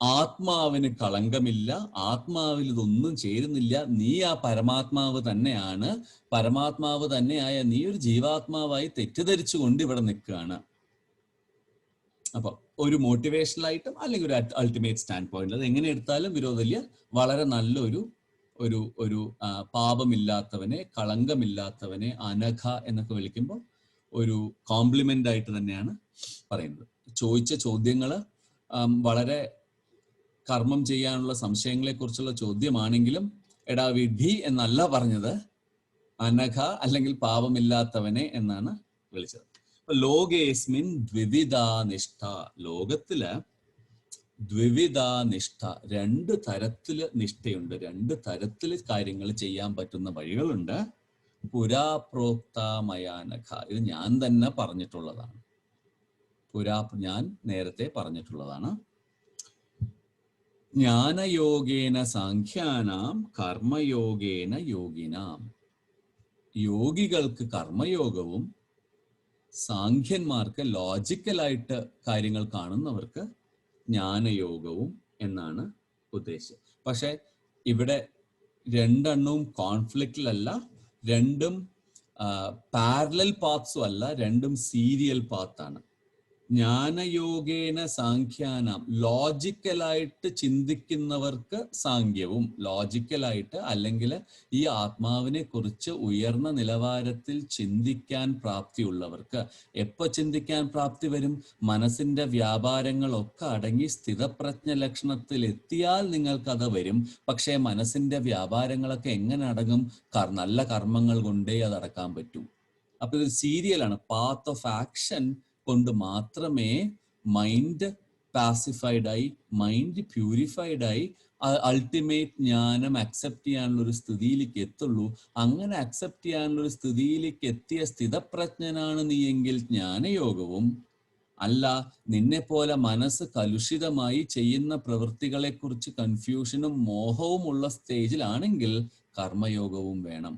ആത്മാവിന് കളങ്കമില്ല, ആത്മാവിൽ ഇതൊന്നും ചേരുന്നില്ല, നീ ആ പരമാത്മാവ് തന്നെയാണ്, പരമാത്മാവ് തന്നെയായ നീ ഒരു ജീവാത്മാവായി തെറ്റിദ്ധരിച്ചുകൊണ്ട് ഇവിടെ നിൽക്കുകയാണ്. അപ്പൊ ഒരു മോട്ടിവേഷണൽ ആയിട്ടും അല്ലെങ്കിൽ ഒരു അൾട്ടിമേറ്റ് സ്റ്റാൻഡ് പോയിന്റ്, അത് എങ്ങനെ എടുത്താലും വിരോധമില്ല. വളരെ നല്ലൊരു ഒരു പാപമില്ലാത്തവനെ, കളങ്കമില്ലാത്തവനെ അനഘ എന്നൊക്കെ വിളിക്കുമ്പോൾ ഒരു കോംപ്ലിമെന്റ് ആയിട്ട് തന്നെയാണ് പറയുന്നത്. ചോദിച്ച ചോദ്യങ്ങൾ വളരെ കർമ്മം ചെയ്യാനുള്ള സംശയങ്ങളെ കുറിച്ചുള്ള ചോദ്യമാണെങ്കിലും എടാ വിഡ്ഢി എന്നല്ല പറഞ്ഞത്, അനഘ അല്ലെങ്കിൽ പാപമില്ലാത്തവനെ എന്നാണ് വിളിച്ചത്. അപ്പൊ ലോകേസ്മിൻ ദ്വിവിധാ നിഷ്ഠ, ലോകത്തില് ദ്വിവിധാ നിഷ്ഠ, 2 തരത്തില് നിഷ്ഠയുണ്ട്, 2 തരത്തില് കാര്യങ്ങൾ ചെയ്യാൻ പറ്റുന്ന വഴികളുണ്ട്. പുരാ പ്രോക്ത മയാനഘ, ഇത് ഞാൻ തന്നെ പറഞ്ഞിട്ടുള്ളതാണ്. ഞാൻ നേരത്തെ പറഞ്ഞിട്ടുള്ളതാണ്. ജ്ഞാനയോഗേന സാഖ്യാനാം കർമ്മയോഗേന യോഗിനാം. യോഗികൾക്ക് കർമ്മയോഗവും സാഖ്യന്മാർക്ക് ലോജിക്കലായിട്ട് കാര്യങ്ങൾ കാണുന്നവർക്ക് ജ്ഞാനയോഗവും എന്നാണ് ഉദ്ദേശം. പക്ഷെ ഇവിടെ 2 കോൺഫ്ലിക്റ്റിലല്ല, 2 പാരലൽ പാത്സും അല്ല, 2 സീരിയൽ പാത്താണ്. ജ്ഞാനയോഗേന സാഖ്യാനാം, ലോജിക്കലായിട്ട് ചിന്തിക്കുന്നവർക്ക് സാഖ്യവും, ലോജിക്കലായിട്ട് അല്ലെങ്കിൽ ഈ ആത്മാവിനെ കുറിച്ച് ഉയർന്ന നിലവാരത്തിൽ ചിന്തിക്കാൻ പ്രാപ്തിയുള്ളവർക്ക്. എപ്പോൾ ചിന്തിക്കാൻ പ്രാപ്തി വരും? മനസ്സിന്റെ വ്യാപാരങ്ങളൊക്കെ അടങ്ങി സ്ഥിതപ്രജ്ഞ ലക്ഷണത്തിൽ എത്തിയാൽ നിങ്ങൾക്കത് വരും. പക്ഷേ മനസ്സിന്റെ വ്യാപാരങ്ങളൊക്കെ എങ്ങനെ അടങ്ങും? നല്ല കർമ്മങ്ങൾ കൊണ്ടേ അത് അടക്കാൻ പറ്റൂ. അപ്പൊ ഇത് സീരിയലാണ്. പാത്ത് ഓഫ് ആക്ഷൻ കൊണ്ട് മാത്രമേ മൈൻഡ് പാസിഫൈഡായി, മൈൻഡ് പ്യൂരിഫൈഡായി അൾട്ടിമേറ്റ് ജ്ഞാനം അക്സെപ്റ്റ് ചെയ്യാനുള്ള ഒരു സ്ഥിതിയിലേക്ക് എത്തുള്ളൂ. അങ്ങനെ അക്സെപ്റ്റ് ചെയ്യാനുള്ള ഒരു സ്ഥിതിയിലേക്ക് എത്തിയ സ്ഥിതപ്രജ്ഞനാണ് നീ എങ്കിൽ ജ്ഞാനയോഗവും, അല്ല നിന്നെ പോലെ മനസ്സ് കലുഷിതമായി ചെയ്യുന്ന പ്രവൃത്തികളെ കുറിച്ച് കൺഫ്യൂഷനും മോഹവും ഉള്ള സ്റ്റേജിലാണെങ്കിൽ കർമ്മയോഗവും വേണം.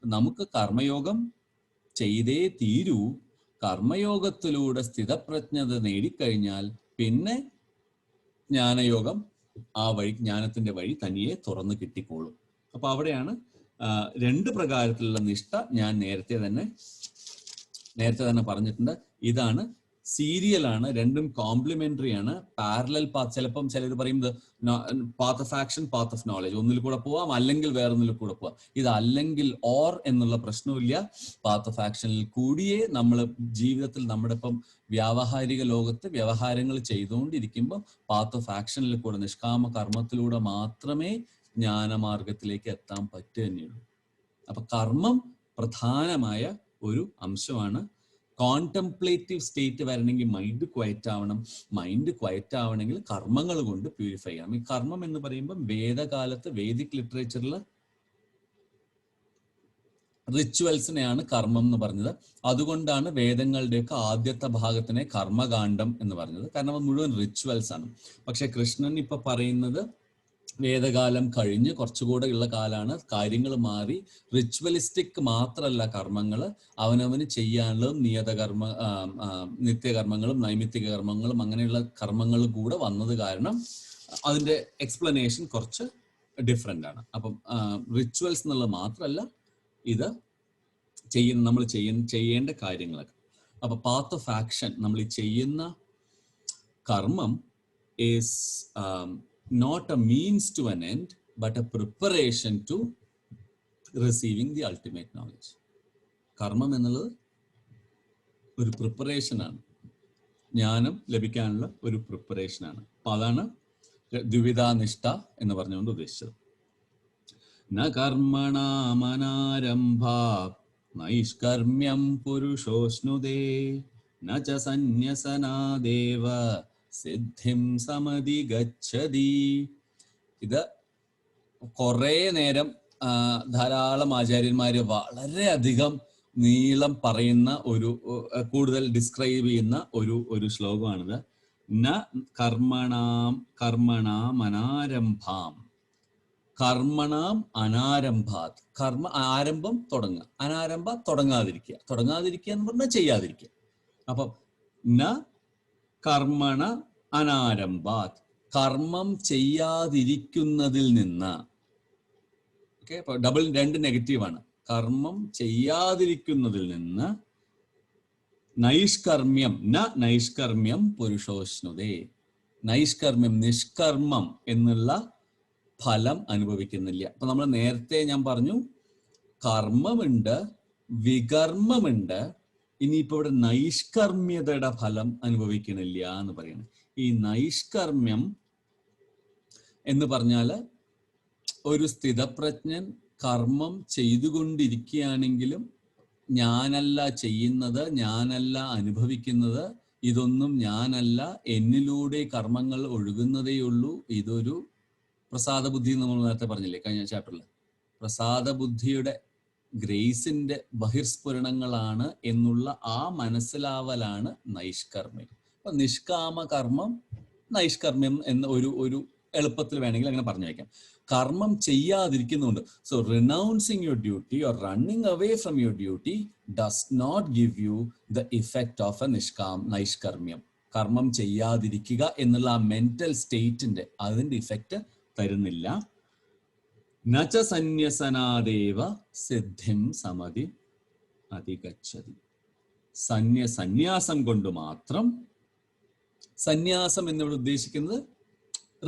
നമുക്ക് കർമ്മയോഗം ചെയ്തേ തീരൂ. കർമ്മയോഗത്തിലൂടെ സ്ഥിതപ്രജ്ഞത നേടിക്കഴിഞ്ഞാൽ പിന്നെ ജ്ഞാനയോഗം ആ വഴി, ജ്ഞാനത്തിന്റെ വഴി തനിയെ തുറന്നു കിട്ടിക്കോളും. അപ്പൊ അവിടെയാണ് 2 പ്രകാരത്തിലുള്ള നിഷ്ഠ ഞാൻ നേരത്തെ തന്നെ പറഞ്ഞിട്ടുണ്ട്. ഇതാണ് സീരിയലാണ്, 2 കോംപ്ലിമെന്ററി ആണ്, പാരലൽ പാത്ത്. ചിലപ്പം ചിലർ പറയുന്നത് path of action, path of knowledge, ഒന്നിൽ കൂടെ പോവാം അല്ലെങ്കിൽ വേറൊന്നിൽ കൂടെ പോവാം. ഇത് അല്ലെങ്കിൽ ഓർ എന്നുള്ള പ്രശ്നമില്ല. പാത്ത് ഓഫ് ആക്ഷനിൽ കൂടിയേ നമ്മൾ ജീവിതത്തിൽ നമ്മുടെ ഇപ്പം വ്യാവഹാരിക ലോകത്ത് വ്യവഹാരങ്ങൾ ചെയ്തുകൊണ്ടിരിക്കുമ്പോൾ പാത്ത് ഓഫ് ആക്ഷനിൽ കൂടെ, നിഷ്കാമ കർമ്മത്തിലൂടെ മാത്രമേ ജ്ഞാനമാർഗത്തിലേക്ക് എത്താൻ പറ്റു തന്നെയുള്ളൂ. അപ്പൊ കർമ്മം പ്രധാനമായ ഒരു അംശമാണ്. കോൺടെംപ്ലേറ്റീവ് സ്റ്റേറ്റ് വരണമെങ്കിൽ മൈൻഡ് ക്വയറ്റ് ആവണം. മൈൻഡ് ക്വയറ്റ് ആവണമെങ്കിൽ കർമ്മങ്ങൾ കൊണ്ട് പ്യൂരിഫൈ ചെയ്യണം. ഈ കർമ്മം എന്ന് പറയുമ്പോൾ വേദകാലത്ത് വേദിക് ലിറ്ററേച്ചറിൽ റിച്വൽസിനെയാണ് കർമ്മം എന്ന് പറഞ്ഞത്. അതുകൊണ്ടാണ് വേദങ്ങളുടെയൊക്കെ ആദ്യത്തെ ഭാഗത്തിനെ കർമ്മകാന്ഡം എന്ന് പറഞ്ഞത്. കാരണം അത് മുഴുവൻ റിച്വൽസ് ആണ്. പക്ഷെ കൃഷ്ണൻ ഇപ്പൊ പറയുന്നത് വേദകാലം കഴിഞ്ഞ് കുറച്ചുകൂടെ ഉള്ള കാലാണ്, കാര്യങ്ങൾ മാറി. റിച്വലിസ്റ്റിക് മാത്രമല്ല കർമ്മങ്ങൾ, അവനവന് ചെയ്യാനുള്ളതും നിത്യകർമ്മങ്ങളും നൈമിത്തിക കർമ്മങ്ങളും അങ്ങനെയുള്ള കർമ്മങ്ങൾ കൂടെ വന്നത് കാരണം അതിന്റെ എക്സ്പ്ലനേഷൻ കുറച്ച് ഡിഫറെന്റ് ആണ്. അപ്പം റിച്വൽസ് എന്നുള്ളത് മാത്രമല്ല, ഇത് നമ്മൾ ചെയ്യേണ്ട കാര്യങ്ങളൊക്കെ. അപ്പൊ പാത്ത് ഓഫ് ആക്ഷൻ, നമ്മൾ ഈ ചെയ്യുന്ന karmam is not a means to an end, but a preparation to receiving the ultimate knowledge. കർമ്മം എന്നുള്ളത് ഒരു പ്രിപ്പറേഷനാണ്, ജ്ഞാനം ലഭിക്കാനുള്ള ഒരു പ്രിപ്പറേഷനാണ്. അപ്പൊ അതാണ് ദ്വിവിധാനിഷ്ഠ എന്ന് പറഞ്ഞുകൊണ്ട് ഉദ്ദേശിച്ചത്. ന കർമ്മണാമനാരംഭാത് നൈഷ്കർമ്മ്യം പുരുഷോഷ്ണുതേ ന ച സന്യസനാദേവ സിദ്ധിം സമധി ഗച്ഛതി. ഇത് കുറേ നേരം ധാരാളം ആചാര്യന്മാര് വളരെയധികം നീളം പറയുന്ന ഒരു കൂടുതൽ ഡിസ്ക്രൈബ് ചെയ്യുന്ന ഒരു ശ്ലോകമാണിത്. ന കർമ്മണാം അനാരംഭാം, കർമ്മണാം അനാരംഭാത്, കർമ്മ ആരംഭം തുടങ്ങുക, അനാരംഭ തുടങ്ങാതിരിക്കുക, തുടങ്ങാതിരിക്കുക എന്ന് പറഞ്ഞാൽ ചെയ്യാതിരിക്കുക. അപ്പം ന കർമ്മണ അനാരംഭാത്, കർമ്മം ചെയ്യാതിരിക്കുന്നതിൽ നിന്ന്. ഓക്കെ, അപ്പൊ ഡബിൾ, രണ്ട് നെഗറ്റീവാണ്. കർമ്മം ചെയ്യാതിരിക്കുന്നതിൽ നിന്ന് നൈഷ്കർമ്മ്യം, ന നൈഷ്കർമ്മ്യം പുരുഷോഷ്ണുതേ, നൈഷ്കർമ്മ്യം നിഷ്കർമ്മം എന്നുള്ള ഫലം അനുഭവിക്കുന്നില്ല. അപ്പൊ നമ്മൾ നേരത്തെ ഞാൻ പറഞ്ഞു കർമ്മമുണ്ട്, വികർമ്മമുണ്ട്, ഇനിയിപ്പോ ഇവിടെ നൈഷ്കർമ്മ്യതയുടെ ഫലം അനുഭവിക്കണില്ല എന്ന് പറയുന്നത്. ഈ നൈഷ്കർമ്മ്യം എന്ന് പറഞ്ഞാല് ഒരു സ്ഥിതപ്രജ്ഞൻ കർമ്മം ചെയ്തുകൊണ്ടിരിക്കുകയാണെങ്കിലും ഞാനല്ല ചെയ്യുന്നത്, ഞാനല്ല അനുഭവിക്കുന്നത്, ഇതൊന്നും ഞാനല്ല, എന്നിലൂടെ കർമ്മങ്ങൾ ഒഴുകുന്നതേയുള്ളൂ, ഇതൊരു പ്രസാദ ബുദ്ധി നമ്മൾ നേരത്തെ പറഞ്ഞില്ലേ കഴിഞ്ഞ ചാപ്റ്ററിൽ. പ്രസാദ ബുദ്ധിയുടെ ഗ്രേസിന്റെ ബഹിർസ്ഫുരണങ്ങളാണ് എന്നുള്ള ആ മനസ്സിലാവലാണ് നൈഷ്കർമ്മ്യം. അപ്പൊ നിഷ്കാമ കർമ്മം നൈഷ്കർമ്മ്യം എന്ന ഒരു എളുപ്പത്തിൽ വേണമെങ്കിൽ അങ്ങനെ പറഞ്ഞു വയ്ക്കാം. കർമ്മം ചെയ്യാതിരിക്കുന്നുണ്ട്. So renouncing your duty or running away from your duty does not give you the effect of a നൈഷ്കർമ്മ്യം. കർമ്മം ചെയ്യാതിരിക്കുക എന്നുള്ള ആ മെന്റൽ സ്റ്റേറ്റിന്റെ അതിന്റെ ഇഫക്റ്റ് തരുന്നില്ല. നച സന്യസനാദേവ സിദ്ധിം സമധി അധിഗച്ഛതി. സന്യാസം കൊണ്ട് മാത്രം, സന്യാസം എന്നിവിടെ ഉദ്ദേശിക്കുന്നത്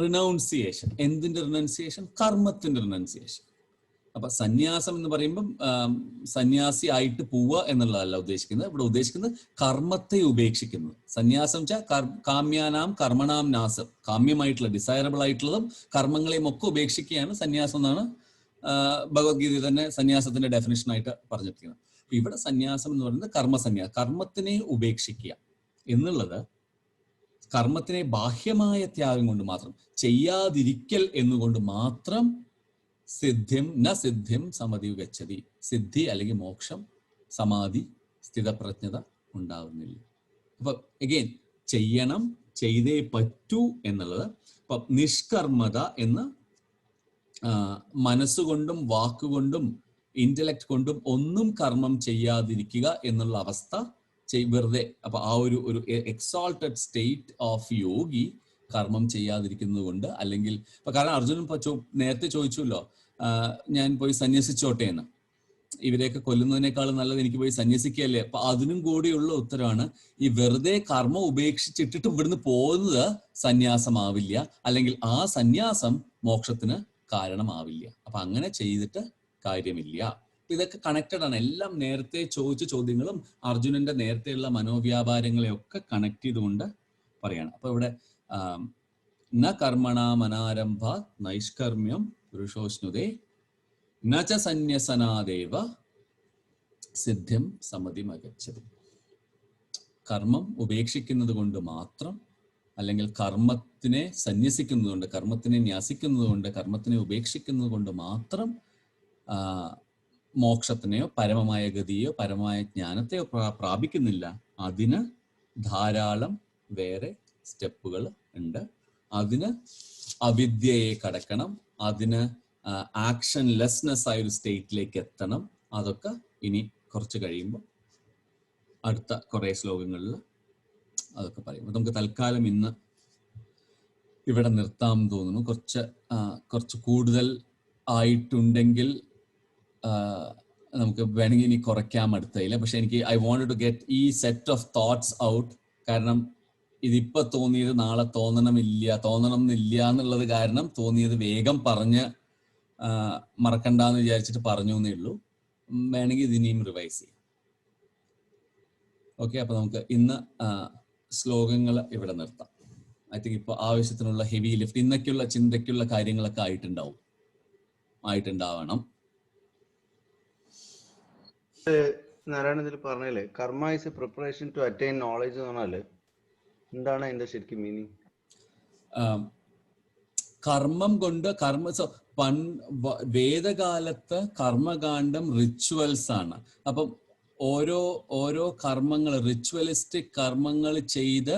റിനൗൺസിയേഷൻ. എന്തിന്റെ റിനൗൺസിയേഷൻ? കർമ്മത്തിന്റെ റിനൗൺസിയേഷൻ. അപ്പൊ സന്യാസം എന്ന് പറയുമ്പം സന്യാസി ആയിട്ട് പോവുക എന്നുള്ളതല്ല ഉദ്ദേശിക്കുന്നത്. ഇവിടെ ഉദ്ദേശിക്കുന്നത് കർമ്മത്തെ ഉപേക്ഷിക്കുന്നത്. സന്യാസം വെച്ചാൽ കാമ്യാനാം കർമ്മണാം നാസം, കാമ്യമായിട്ടുള്ള ഡിസൈറബിൾ ആയിട്ടുള്ളതും കർമ്മങ്ങളെയും ഒക്കെ ഉപേക്ഷിക്കുകയാണ് സന്യാസം എന്നാണ് ഭഗവത്ഗീത തന്നെ സന്യാസത്തിന്റെ ഡെഫിനിഷൻ ആയിട്ട് പറഞ്ഞിരിക്കുന്നത്. അപ്പൊ ഇവിടെ സന്യാസം എന്ന് പറയുന്നത് കർമ്മസന്യാസം, കർമ്മത്തിനെ ഉപേക്ഷിക്കുക എന്നുള്ളത് കർമ്മത്തിനെ ബാഹ്യമായ ത്യാഗം കൊണ്ട് മാത്രം, ചെയ്യാതിരിക്കൽ എന്നുകൊണ്ട് മാത്രം സിദ്ധിം ന സിദ്ധിം സമധി ഗച്ഛതി, സിദ്ധി അല്ലെങ്കിൽ മോക്ഷം, സമാധി, സ്ഥിതപ്രജ്ഞത ഉണ്ടാവുന്നില്ല. അപ്പൊ എഗെയിൻ ചെയ്യണം, ചെയ്തേ പറ്റൂ എന്നുള്ളത്. അപ്പൊ നിഷ്കർമ്മത എന്ന് മനസ്സുകൊണ്ടും വാക്കുകൊണ്ടും ഇന്റലക്ട് കൊണ്ടും ഒന്നും കർമ്മം ചെയ്യാതിരിക്കുക എന്നുള്ള അവസ്ഥ വെറുതെ. അപ്പൊ ആ ഒരു എക്സോൾട്ടഡ് സ്റ്റേറ്റ് ഓഫ് യോഗി കർമ്മം ചെയ്യാതിരിക്കുന്നത് കൊണ്ട്, അല്ലെങ്കിൽ ഇപ്പൊ കാരണം അർജുനൻ നേരത്തെ ചോദിച്ചല്ലോ ഞാൻ പോയി സന്യസിച്ചോട്ടെ എന്ന്, ഇവരെയൊക്കെ കൊല്ലുന്നതിനേക്കാളും നല്ലത് എനിക്ക് പോയി സന്യസിക്കുകയല്ലേ. അപ്പൊ അതിനും കൂടിയുള്ള ഉത്തരവാണ് ഈ വെറുതെ കർമ്മം ഉപേക്ഷിച്ചിട്ടിട്ട് ഇവിടുന്ന് പോകുന്നത് സന്യാസമാവില്ല, അല്ലെങ്കിൽ ആ സന്യാസം മോക്ഷത്തിന് കാരണമാവില്ല. അപ്പൊ അങ്ങനെ ചെയ്തിട്ട് കാര്യമില്ല. ഇതൊക്കെ കണക്റ്റഡ് ആണ്. എല്ലാം നേരത്തെ ചോദിച്ച ചോദ്യങ്ങളും അർജുനന്റെ നേരത്തെയുള്ള മനോവ്യാപാരങ്ങളെയൊക്കെ കണക്ട് ചെയ്തുകൊണ്ട് പറയാണ്. അപ്പൊ ഇവിടെ ന കർമ്മണാം അനാരംഭാത് നൈഷ്കർമ്മ്യം പുരുഷോഷ്ണുതേ ന ച സന്യസനാദേവ സിദ്ധിം സമധിം അഗച്ഛതി. കർമ്മം ഉപേക്ഷിക്കുന്നത് കൊണ്ട് മാത്രം, അല്ലെങ്കിൽ കർമ്മത്തിനെ സന്യസിക്കുന്നത് കൊണ്ട്, കർമ്മത്തിനെ ന്യാസിക്കുന്നത് കൊണ്ട്, കർമ്മത്തിനെ ഉപേക്ഷിക്കുന്നത് കൊണ്ട് മാത്രം മോക്ഷത്തിനെയോ പരമമായ ഗതിയോ പരമമായ ജ്ഞാനത്തെയോ പ്രാപിക്കുന്നില്ല. അതിന് ധാരാളം വേറെ സ്റ്റെപ്പുകൾ ഉണ്ട്. അതിന് അവിദ്യയെ കടക്കണം, അതിന് ആക്ഷൻ ലെസ്നെസ് ആയ ഒരു സ്റ്റേറ്റിലേക്ക് എത്തണം. അതൊക്കെ ഇനി കുറച്ച് കഴിയുമ്പോൾ അടുത്ത കുറെ ശ്ലോകങ്ങളിൽ അതൊക്കെ പറയും. നമുക്ക് തൽക്കാലം ഇന്ന് ഇവിടെ നിർത്താം തോന്നുന്നു. കുറച്ച് കൂടുതൽ ആയിട്ടുണ്ടെങ്കിൽ നമുക്ക് വേണമെങ്കിൽ ഇനി കുറയ്ക്കാം അടുത്തതിൽ. പക്ഷെ എനിക്ക് ഐ വോണ്ടഡ് ടു ഗെറ്റ് ഈ സെറ്റ് ഓഫ് തോട്ട്സ് ഔട്ട്. കാരണം ഇതിപ്പോ തോന്നിയത് നാളെ തോന്നണം എന്നില്ല എന്നുള്ളത് കാരണം തോന്നിയത് വേഗം പറഞ്ഞ് മറക്കണ്ടെന്ന് വിചാരിച്ചിട്ട് പറഞ്ഞു എന്നേ ഉള്ളൂ. വേണമെങ്കിൽ ഇതിനെയും റിവൈസ് ചെയ്യാം. ഓക്കെ, അപ്പൊ നമുക്ക് ഇന്ന് ശ്ലോകങ്ങൾ ഇവിടെ നിർത്താം. ഐ തിങ്ക് ഇപ്പോൾ ആവശ്യത്തിനുള്ള ഹെവി ലിഫ്റ്റ് ഇന്നൊക്കെയുള്ള ചിന്തയ്ക്കുള്ള കാര്യങ്ങളൊക്കെ ആയിട്ടുണ്ടാവണം. നാരായണ ഇതിൽ പറഞ്ഞില്ലേ karma is a preparation to attain knowledge എന്ന് പറഞ്ഞാല് എന്താണ് അതിന്റെ ശരിക്കും മീനിങ്? കർമ്മം കൊണ്ട് വേദകാലത്ത് കർമ്മകാന്ഡം റിച്വൽസ് ആണ്. അപ്പം ഓരോ കർമ്മങ്ങൾ റിച്വലിസ്റ്റിക് കർമ്മങ്ങൾ ചെയ്ത്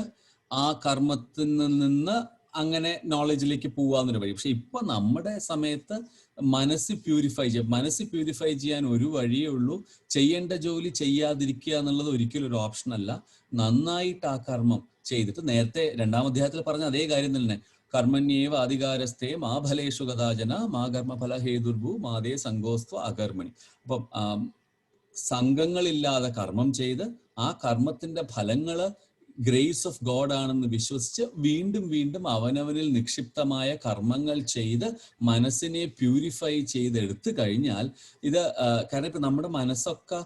ആ കർമ്മത്തിൽ നിന്ന് അങ്ങനെ നോളജിലേക്ക് പോവാന്നൊരു വഴി. പക്ഷെ ഇപ്പൊ നമ്മുടെ സമയത്ത് മനസ്സ് പ്യൂരിഫൈ ചെയ്യാൻ ഒരു വഴിയേ ഉള്ളൂ. ചെയ്യേണ്ട ജോലി ചെയ്യാതിരിക്കുക എന്നുള്ളത് ഒരിക്കലും ഒരു ഓപ്ഷൻ അല്ല. നന്നായിട്ട് ആ കർമ്മം ചെയ്തിട്ട്, നേരത്തെ 2-ാം അധ്യായത്തിൽ പറഞ്ഞ അതേ കാര്യം തന്നെ, കർമ്മണ്യേവ അധികാരസ്ഥേ മാ ഫലേഷു കഥാചന മാ കർമ്മഫല ഹേതുർഭൂ മാതേ സംഗോസ്ത്വ അകർമ്മണി. അപ്പം സംഘങ്ങളില്ലാതെ കർമ്മം ചെയ്ത് ആ കർമ്മത്തിന്റെ ഫലങ്ങള് ഗ്രേസ് ഓഫ് ഗോഡ് ആണെന്ന് വിശ്വസിച്ച് വീണ്ടും വീണ്ടും അവനവനിൽ നിക്ഷിപ്തമായ കർമ്മങ്ങൾ ചെയ്ത് മനസ്സിനെ പ്യൂരിഫൈ ചെയ്തെടുത്തു കഴിഞ്ഞാൽ ഇത് കാരണം ഇപ്പൊ നമ്മുടെ മനസ്സൊക്കെ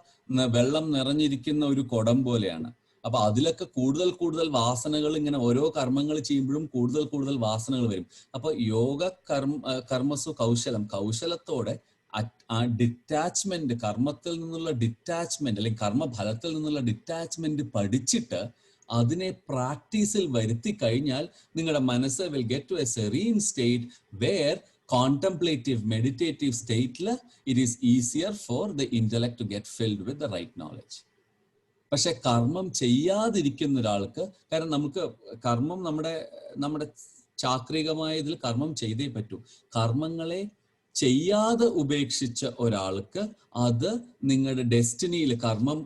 വെള്ളം നിറഞ്ഞിരിക്കുന്ന ഒരു കുടം പോലെയാണ്. അപ്പൊ അതിലൊക്കെ കൂടുതൽ വാസനകൾ, ഇങ്ങനെ ഓരോ കർമ്മങ്ങൾ ചെയ്യുമ്പോഴും കൂടുതൽ വാസനകൾ വരും. അപ്പൊ യോഗ കർമ്മസു കൗശലത്തോടെ ആ ഡിറ്റാച്ച്മെന്റ്, കർമ്മത്തിൽ നിന്നുള്ള ഡിറ്റാച്ച്മെന്റ് അല്ലെങ്കിൽ കർമ്മഫലത്തിൽ നിന്നുള്ള ഡിറ്റാച്ച്മെന്റ് പഠിച്ചിട്ട് അതിനെ പ്രാക്ടീസിൽ വരുത്തി കഴിഞ്ഞാൽ നിങ്ങളുടെ മനസ്സ് will get to a serene state where contemplative meditative സ്റ്റേറ്റിൽ it is easier for the intellect to get filled with the right knowledge. പക്ഷെ കർമ്മം ചെയ്യാതിരിക്കുന്ന ഒരാൾക്ക്, കാരണം നമുക്ക് കർമ്മം നമ്മുടെ ചാക്രികമായ ഇതിൽ കർമ്മം ചെയ്തേ പറ്റൂ. കർമ്മങ്ങളെ ചെയ്യാതെ ഉപേക്ഷിച്ച ഒരാൾക്ക് അത് നിങ്ങളുടെ ഡെസ്റ്റിനിയിൽ കർമ്മം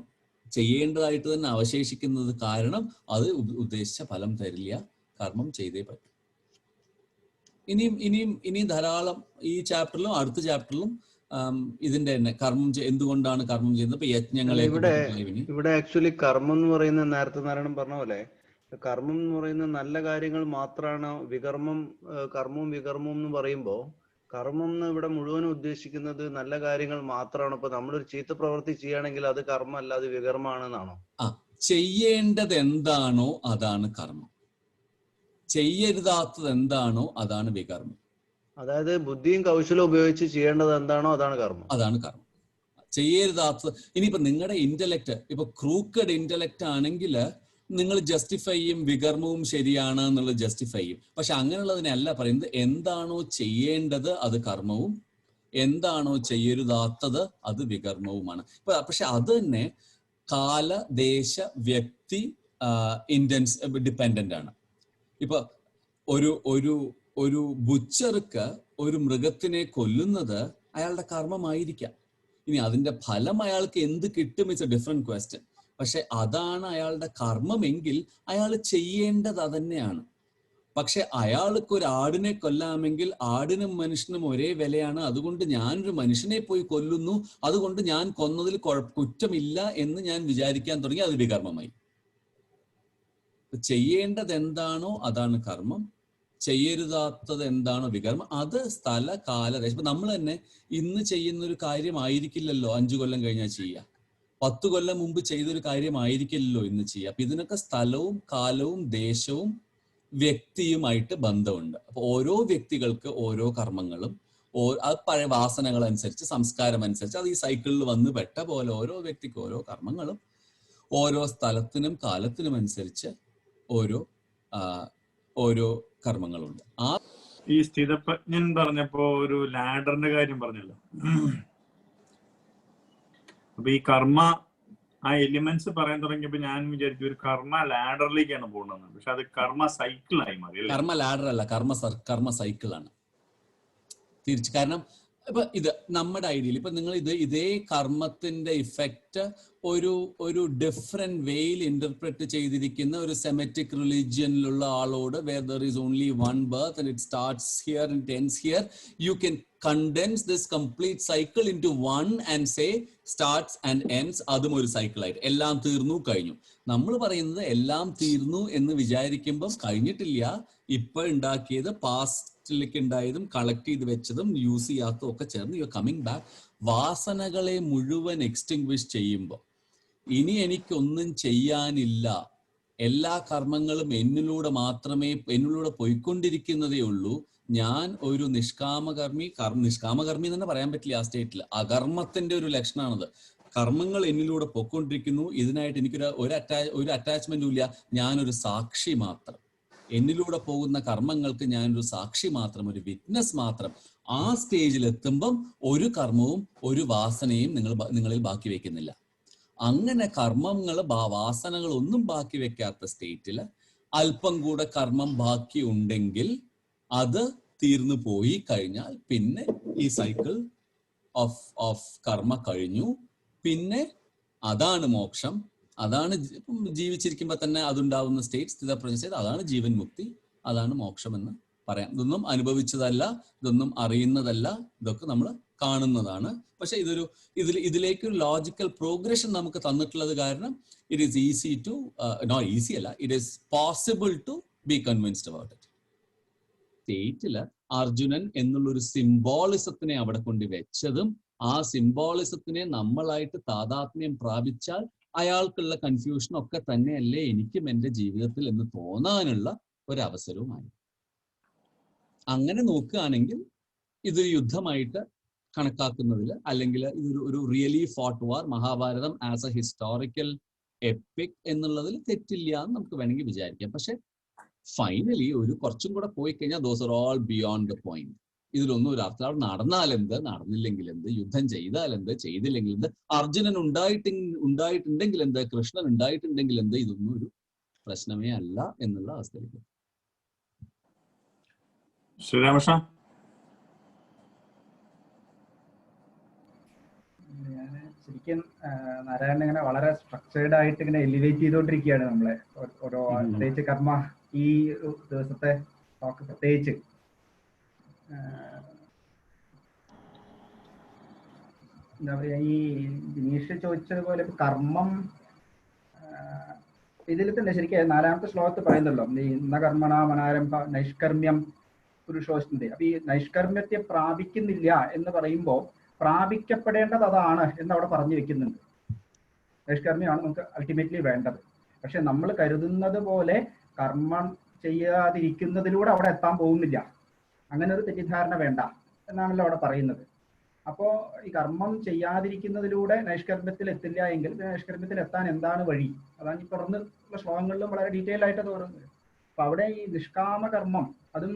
ചെയ്യേണ്ടതായിട്ട് തന്നെ അവശേഷിക്കുന്നത് കാരണം അത് ഉദ്ദേശിച്ച ഫലം തരില്ല. കർമ്മം ചെയ്തേ പറ്റും. ഇനിയും ധാരാളം ഈ ചാപ്റ്ററിലും അടുത്ത ചാപ്റ്ററിലും ഇതിന്റെ തന്നെ എന്തുകൊണ്ടാണ് കർമ്മം ചെയ്യുന്നത്, ഇപ്പൊ യജ്ഞങ്ങളെ ഇവിടെ ആക്ച്വലി കർമ്മം എന്ന് പറയുന്ന നേരത്തെ നാരായണൻ പറഞ്ഞ പോലെ കർമ്മം എന്ന് പറയുന്ന നല്ല കാര്യങ്ങൾ മാത്രമാണ്. കർമ്മവും വികർമ്മവും എന്ന് പറയുമ്പോൾ കർമ്മം എന്ന് ഇവിടെ മുഴുവനും ഉദ്ദേശിക്കുന്നത് നല്ല കാര്യങ്ങൾ മാത്രമാണ്. ഇപ്പൊ നമ്മളൊരു ചീത്ത പ്രവൃത്തി ചെയ്യുകയാണെങ്കിൽ അത് കർമ്മം അല്ല, അത് വികർമ്മമാണെന്നാണോ? ചെയ്യേണ്ടത് എന്താണോ അതാണ് കർമ്മം, ചെയ്യരുതാത്തത് എന്താണോ അതാണ് വികർമ്മം. അതായത് ബുദ്ധിയും കൗശലവും ഉപയോഗിച്ച് ചെയ്യേണ്ടത് എന്താണോ അതാണ് കർമ്മം. ചെയ്യരുതാത്തത്. ഇനിയിപ്പോ നിങ്ങളുടെ ഇന്റലക്ട് ഇപ്പൊ ക്രൂക്കഡ് ഇന്റലക്ട് ആണെങ്കിൽ നിങ്ങൾ ജസ്റ്റിഫൈ ചെയ്യും, വികർമ്മവും ശരിയാണ് എന്നുള്ളത് ജസ്റ്റിഫൈ ചെയ്യും. പക്ഷെ അങ്ങനെയുള്ളതിനല്ല പറയുന്നത്. എന്താണോ ചെയ്യേണ്ടത് അത് കർമ്മവും, എന്താണോ ചെയ്യരുതാത്തത് അത് വികർമ്മവുമാണ്. പക്ഷെ അത് തന്നെ കാല, ദേശ, വ്യക്തി ഡിപ്പെൻഡന്റ് ആണ്. ഇപ്പൊ ഒരു ബുച്ചർക്ക് ഒരു മൃഗത്തിനെ കൊല്ലുന്നത് അയാളുടെ കർമ്മമായിരിക്കാം. ഇനി അതിന്റെ ഫലം അയാൾക്ക് എന്ത് കിട്ടും ഇറ്റ്സ് എ ഡിഫറെന്റ് ക്വസ്റ്റ്യൻ. പക്ഷെ അതാണ് അയാളുടെ കർമ്മമെങ്കിൽ അയാൾ ചെയ്യേണ്ടത് അതന്നെയാണ്. പക്ഷെ അയാൾക്ക് ഒരു ആടിനെ കൊല്ലാമെങ്കിൽ ആടിനും മനുഷ്യനും ഒരേ വിലയാണ്. അതുകൊണ്ട് ഞാനൊരു മനുഷ്യനെ പോയി കൊല്ലുന്നു, അതുകൊണ്ട് ഞാൻ കൊന്നതിൽ കുറ്റമില്ല എന്ന് ഞാൻ വിചാരിക്കാൻ തുടങ്ങി, അത് വികർമ്മമായി. ചെയ്യേണ്ടത് എന്താണോ അതാണ് കർമ്മം, ചെയ്യരുതാത്തത് എന്താണോ വികർമ്മം. അത് സ്ഥല, കാല, ദേശം. ഇപ്പൊ നമ്മൾ തന്നെ ഇന്ന് ചെയ്യുന്ന ഒരു കാര്യമായിരിക്കില്ലല്ലോ 5 കൊല്ലം കഴിഞ്ഞാൽ ചെയ്യുക. 10 കൊല്ലം മുമ്പ് ചെയ്തൊരു കാര്യമായിരിക്കില്ലല്ലോ ഇന്ന് ചെയ്യുക. അപ്പൊ ഇതിനൊക്കെ സ്ഥലവും കാലവും ദേശവും വ്യക്തിയുമായിട്ട് ബന്ധമുണ്ട്. അപ്പൊ ഓരോ വ്യക്തികൾക്ക് ഓരോ കർമ്മങ്ങളും അത് പഴയ വാസനകൾ അനുസരിച്ച്, സംസ്കാരം അനുസരിച്ച്, അത് ഈ സൈക്കിളിൽ വന്ന് പെട്ട പോലെ ഓരോ വ്യക്തിക്കും ഓരോ കർമ്മങ്ങളും ഓരോ സ്ഥലത്തിനും കാലത്തിനും അനുസരിച്ച് ഓരോ കർമ്മങ്ങളുണ്ട്. ഈ സ്ഥിതപ്രജ്ഞൻ പറഞ്ഞപ്പോ ഒരു ലാഡറിന്റെ കാര്യം പറഞ്ഞല്ലോ. അപ്പൊ ഈ കർമ്മ ആ എലിമെന്റ്സ് പറയാൻ തുടങ്ങിയപ്പോ ഞാൻ വിചാരിച്ചു ഒരു കർമ്മ ലാഡറിലേക്കാണ് പോകുന്നത്. പക്ഷെ അത് കർമ്മ സൈക്കിളായി മാറി. കർമ്മ ലാഡർ അല്ല, കർമ്മ സൈക്കിളാണ് തിരിച്ച്. കാരണം ഇപ്പൊ ഇത് നമ്മുടെ ഐഡിയയിൽ ഇപ്പൊ നിങ്ങൾ ഇതേ കർമ്മത്തിന്റെ ഇഫക്റ്റ് ഒരു ഡിഫറെന്റ് വേയിൽ ഇന്റർപ്രറ്റ് ചെയ്തിരിക്കുന്ന ഒരു സെമറ്റിക് റിലീജിയനിലുള്ള ആളോട് where there is only one birth and it starts here and ends here, you can condense this complete cycle into one and say starts and ends, അതും ഒരു സൈക്കിളായിട്ട് എല്ലാം തീർന്നു കഴിഞ്ഞു. നമ്മൾ പറയുന്നത് എല്ലാം തീർന്നു എന്ന് വിചാരിക്കുമ്പം കഴിഞ്ഞിട്ടില്ല. ഇപ്പൊ ഉണ്ടാക്കിയത് പാസ്റ്റിലേക്ക് ഉണ്ടായതും കളക്ട് ചെയ്ത് വെച്ചതും യൂസ് ചെയ്യാത്തതും ഒക്കെ ചേർന്ന് യു കമ്മിങ് ബാക്ക്. വാസനകളെ മുഴുവൻ എക്സ്റ്റിങ്വിഷ് ചെയ്യുമ്പോൾ ഇനി എനിക്കൊന്നും ചെയ്യാനില്ല, എല്ലാ കർമ്മങ്ങളും എന്നിലൂടെ പോയിക്കൊണ്ടിരിക്കുന്നതേ ഉള്ളൂ, ഞാൻ ഒരു നിഷ്കാമകർമ്മി എന്ന് തന്നെ പറയാൻ പറ്റില്ല ആ സ്റ്റേറ്റിൽ, അകർമ്മത്തിന്റെ ഒരു ലക്ഷണമാണത്. കർമ്മങ്ങൾ എന്നിലൂടെ പോയിക്കൊണ്ടിരിക്കുന്നു, ഇതിനായിട്ട് എനിക്കൊരു ഒരു അറ്റാച്ച്മെന്റും ഇല്ല, ഞാനൊരു സാക്ഷി മാത്രം, എന്നിലൂടെ പോകുന്ന കർമ്മങ്ങൾക്ക് ഞാനൊരു സാക്ഷി മാത്രം, ഒരു വിറ്റ്നസ് മാത്രം. ആ സ്റ്റേജിൽ എത്തുമ്പം ഒരു കർമ്മവും ഒരു വാസനയും നിങ്ങളിൽ ബാക്കി വെക്കുന്നില്ല. അങ്ങനെ കർമ്മങ്ങൾ വാസനകൾ ഒന്നും ബാക്കി വെക്കാത്ത സ്റ്റേറ്റിൽ അല്പം കൂടെ കർമ്മം ബാക്കി ഉണ്ടെങ്കിൽ അത് തീർന്നു പോയി കഴിഞ്ഞാൽ പിന്നെ ഈ സൈക്കിൾ ഓഫ് കർമ്മ കഴിഞ്ഞു. പിന്നെ അതാണ് മോക്ഷം, അതാണ് ജീവിച്ചിരിക്കുമ്പോൾ തന്നെ അതുണ്ടാവുന്ന സ്റ്റേറ്റ്, സ്ഥിതപ്രജ്ഞ സ്റ്റേറ്റ്, അതാണ് ജീവൻ മുക്തി, അതാണ് മോക്ഷം എന്ന് പറയാം. ഇതൊന്നും അനുഭവിച്ചതല്ല, ഇതൊന്നും അറിയുന്നതല്ല, ഇതൊക്കെ നമ്മൾ കാണുന്നതാണ്. പക്ഷെ ഇതിലേക്ക് ഒരു ലോജിക്കൽ പ്രോഗ്രഷൻ നമുക്ക് തന്നിട്ടുള്ളത് കാരണം it is easy to not easy അല്ല, it is possible to be convinced about it. സ്റ്റേറ്റില് അർജുനൻ എന്നുള്ളൊരു സിംബോളിസത്തിനെ അവിടെ കൊണ്ട് വെച്ചതും ആ സിംബോളിസത്തിനെ നമ്മളായിട്ട് താതാത്മ്യം പ്രാപിച്ചാൽ അയാൾക്കുള്ള കൺഫ്യൂഷൻ ഒക്കെ തന്നെയല്ലേ എനിക്കും എൻ്റെ ജീവിതത്തിൽ എന്ന് തോന്നാനുള്ള ഒരവസരവുമായി. അങ്ങനെ നോക്കുകയാണെങ്കിൽ ഇതൊരു യുദ്ധമായിട്ട് കണക്കാക്കുന്നതിൽ, അല്ലെങ്കിൽ ഇതൊരു really fought war, Mahabharata as a historical epic എന്നുള്ളതിൽ തെറ്റില്ല എന്ന് നമുക്ക് വേണമെങ്കിൽ വിചാരിക്കാം. പക്ഷെ ഫൈനലി കുറച്ചും കൂടെ പോയി കഴിഞ്ഞാൽ those are all beyond the point. ഇതിലൊന്നും ഒരു അർത്ഥം. അവിടെ നടന്നാലെന്ത്, നടന്നില്ലെങ്കിൽ എന്ത്, യുദ്ധം ചെയ്താലെന്ത്, ചെയ്തില്ലെങ്കിൽ എന്ത്, അർജുനൻ ഉണ്ടായിട്ടുണ്ടെങ്കിൽ എന്ത്, കൃഷ്ണൻ ഉണ്ടായിട്ടുണ്ടെങ്കിൽ എന്ത്, ഇതൊന്നും ഒരു പ്രശ്നമേ അല്ല എന്നുള്ള അവസ്ഥയിലേക്ക്. ശ്രീരാമകൃഷ്ണ, ശരിക്കും നാരായണൻ ഇങ്ങനെ വളരെ സ്ട്രക്ചേർഡ് ആയിട്ട് ഇങ്ങനെ എലിവേറ്റ് ചെയ്തുകൊണ്ടിരിക്കുകയാണ് നമ്മളെ. ഓരോ പ്രത്യേകിച്ച് കർമ്മ ഈ ദിവസത്തെ ടോക്ക് പ്രത്യേകിച്ച് എന്താ പറയാ, ഈ ദിനീഷ് ചോദിച്ചതുപോലെ കർമ്മം ഇതിൽ തന്നെ ശരിക്കും 4ാമത്തെ ശ്ലോകത്ത് പറയുന്നല്ലോ, ഈ ഇന്ന കർമ്മണ മനാരംഭ നൈഷ്കർമ്മ്യം പുരുഷോസ്തി. അപ്പൊ ഈ നൈഷ്കർമ്മ്യത്തെ പ്രാപിക്കുന്നില്ല എന്ന് പറയുമ്പോൾ പ്രാപിക്കപ്പെടേണ്ടത് അതാണ് എന്ന് അവിടെ പറഞ്ഞു വെക്കുന്നുണ്ട്. നൈഷ്കർമ്മ്യമാണ് നമുക്ക് അൾട്ടിമേറ്റ്ലി വേണ്ടത്. പക്ഷെ നമ്മൾ കരുതുന്നത് പോലെ കർമ്മം ചെയ്യാതിരിക്കുന്നതിലൂടെ അവിടെ എത്താൻ പോകുന്നില്ല, അങ്ങനെ ഒരു തെറ്റിദ്ധാരണ വേണ്ട എന്നാണല്ലോ അവിടെ പറയുന്നത്. അപ്പോൾ ഈ കർമ്മം ചെയ്യാതിരിക്കുന്നതിലൂടെ നൈഷ്കർമ്മ്യത്തിൽ എത്തില്ല എങ്കിൽ നൈഷ്കർമ്മ്യത്തിൽ എത്താൻ എന്താണ് വഴി? അതാണ് ഈ തുറന്നുള്ള ശ്ലോകങ്ങളിലും വളരെ ഡീറ്റെയിൽ ആയിട്ട് തോന്നുന്നത്. അപ്പൊ അവിടെ ഈ നിഷ്കാമകർമ്മം അതും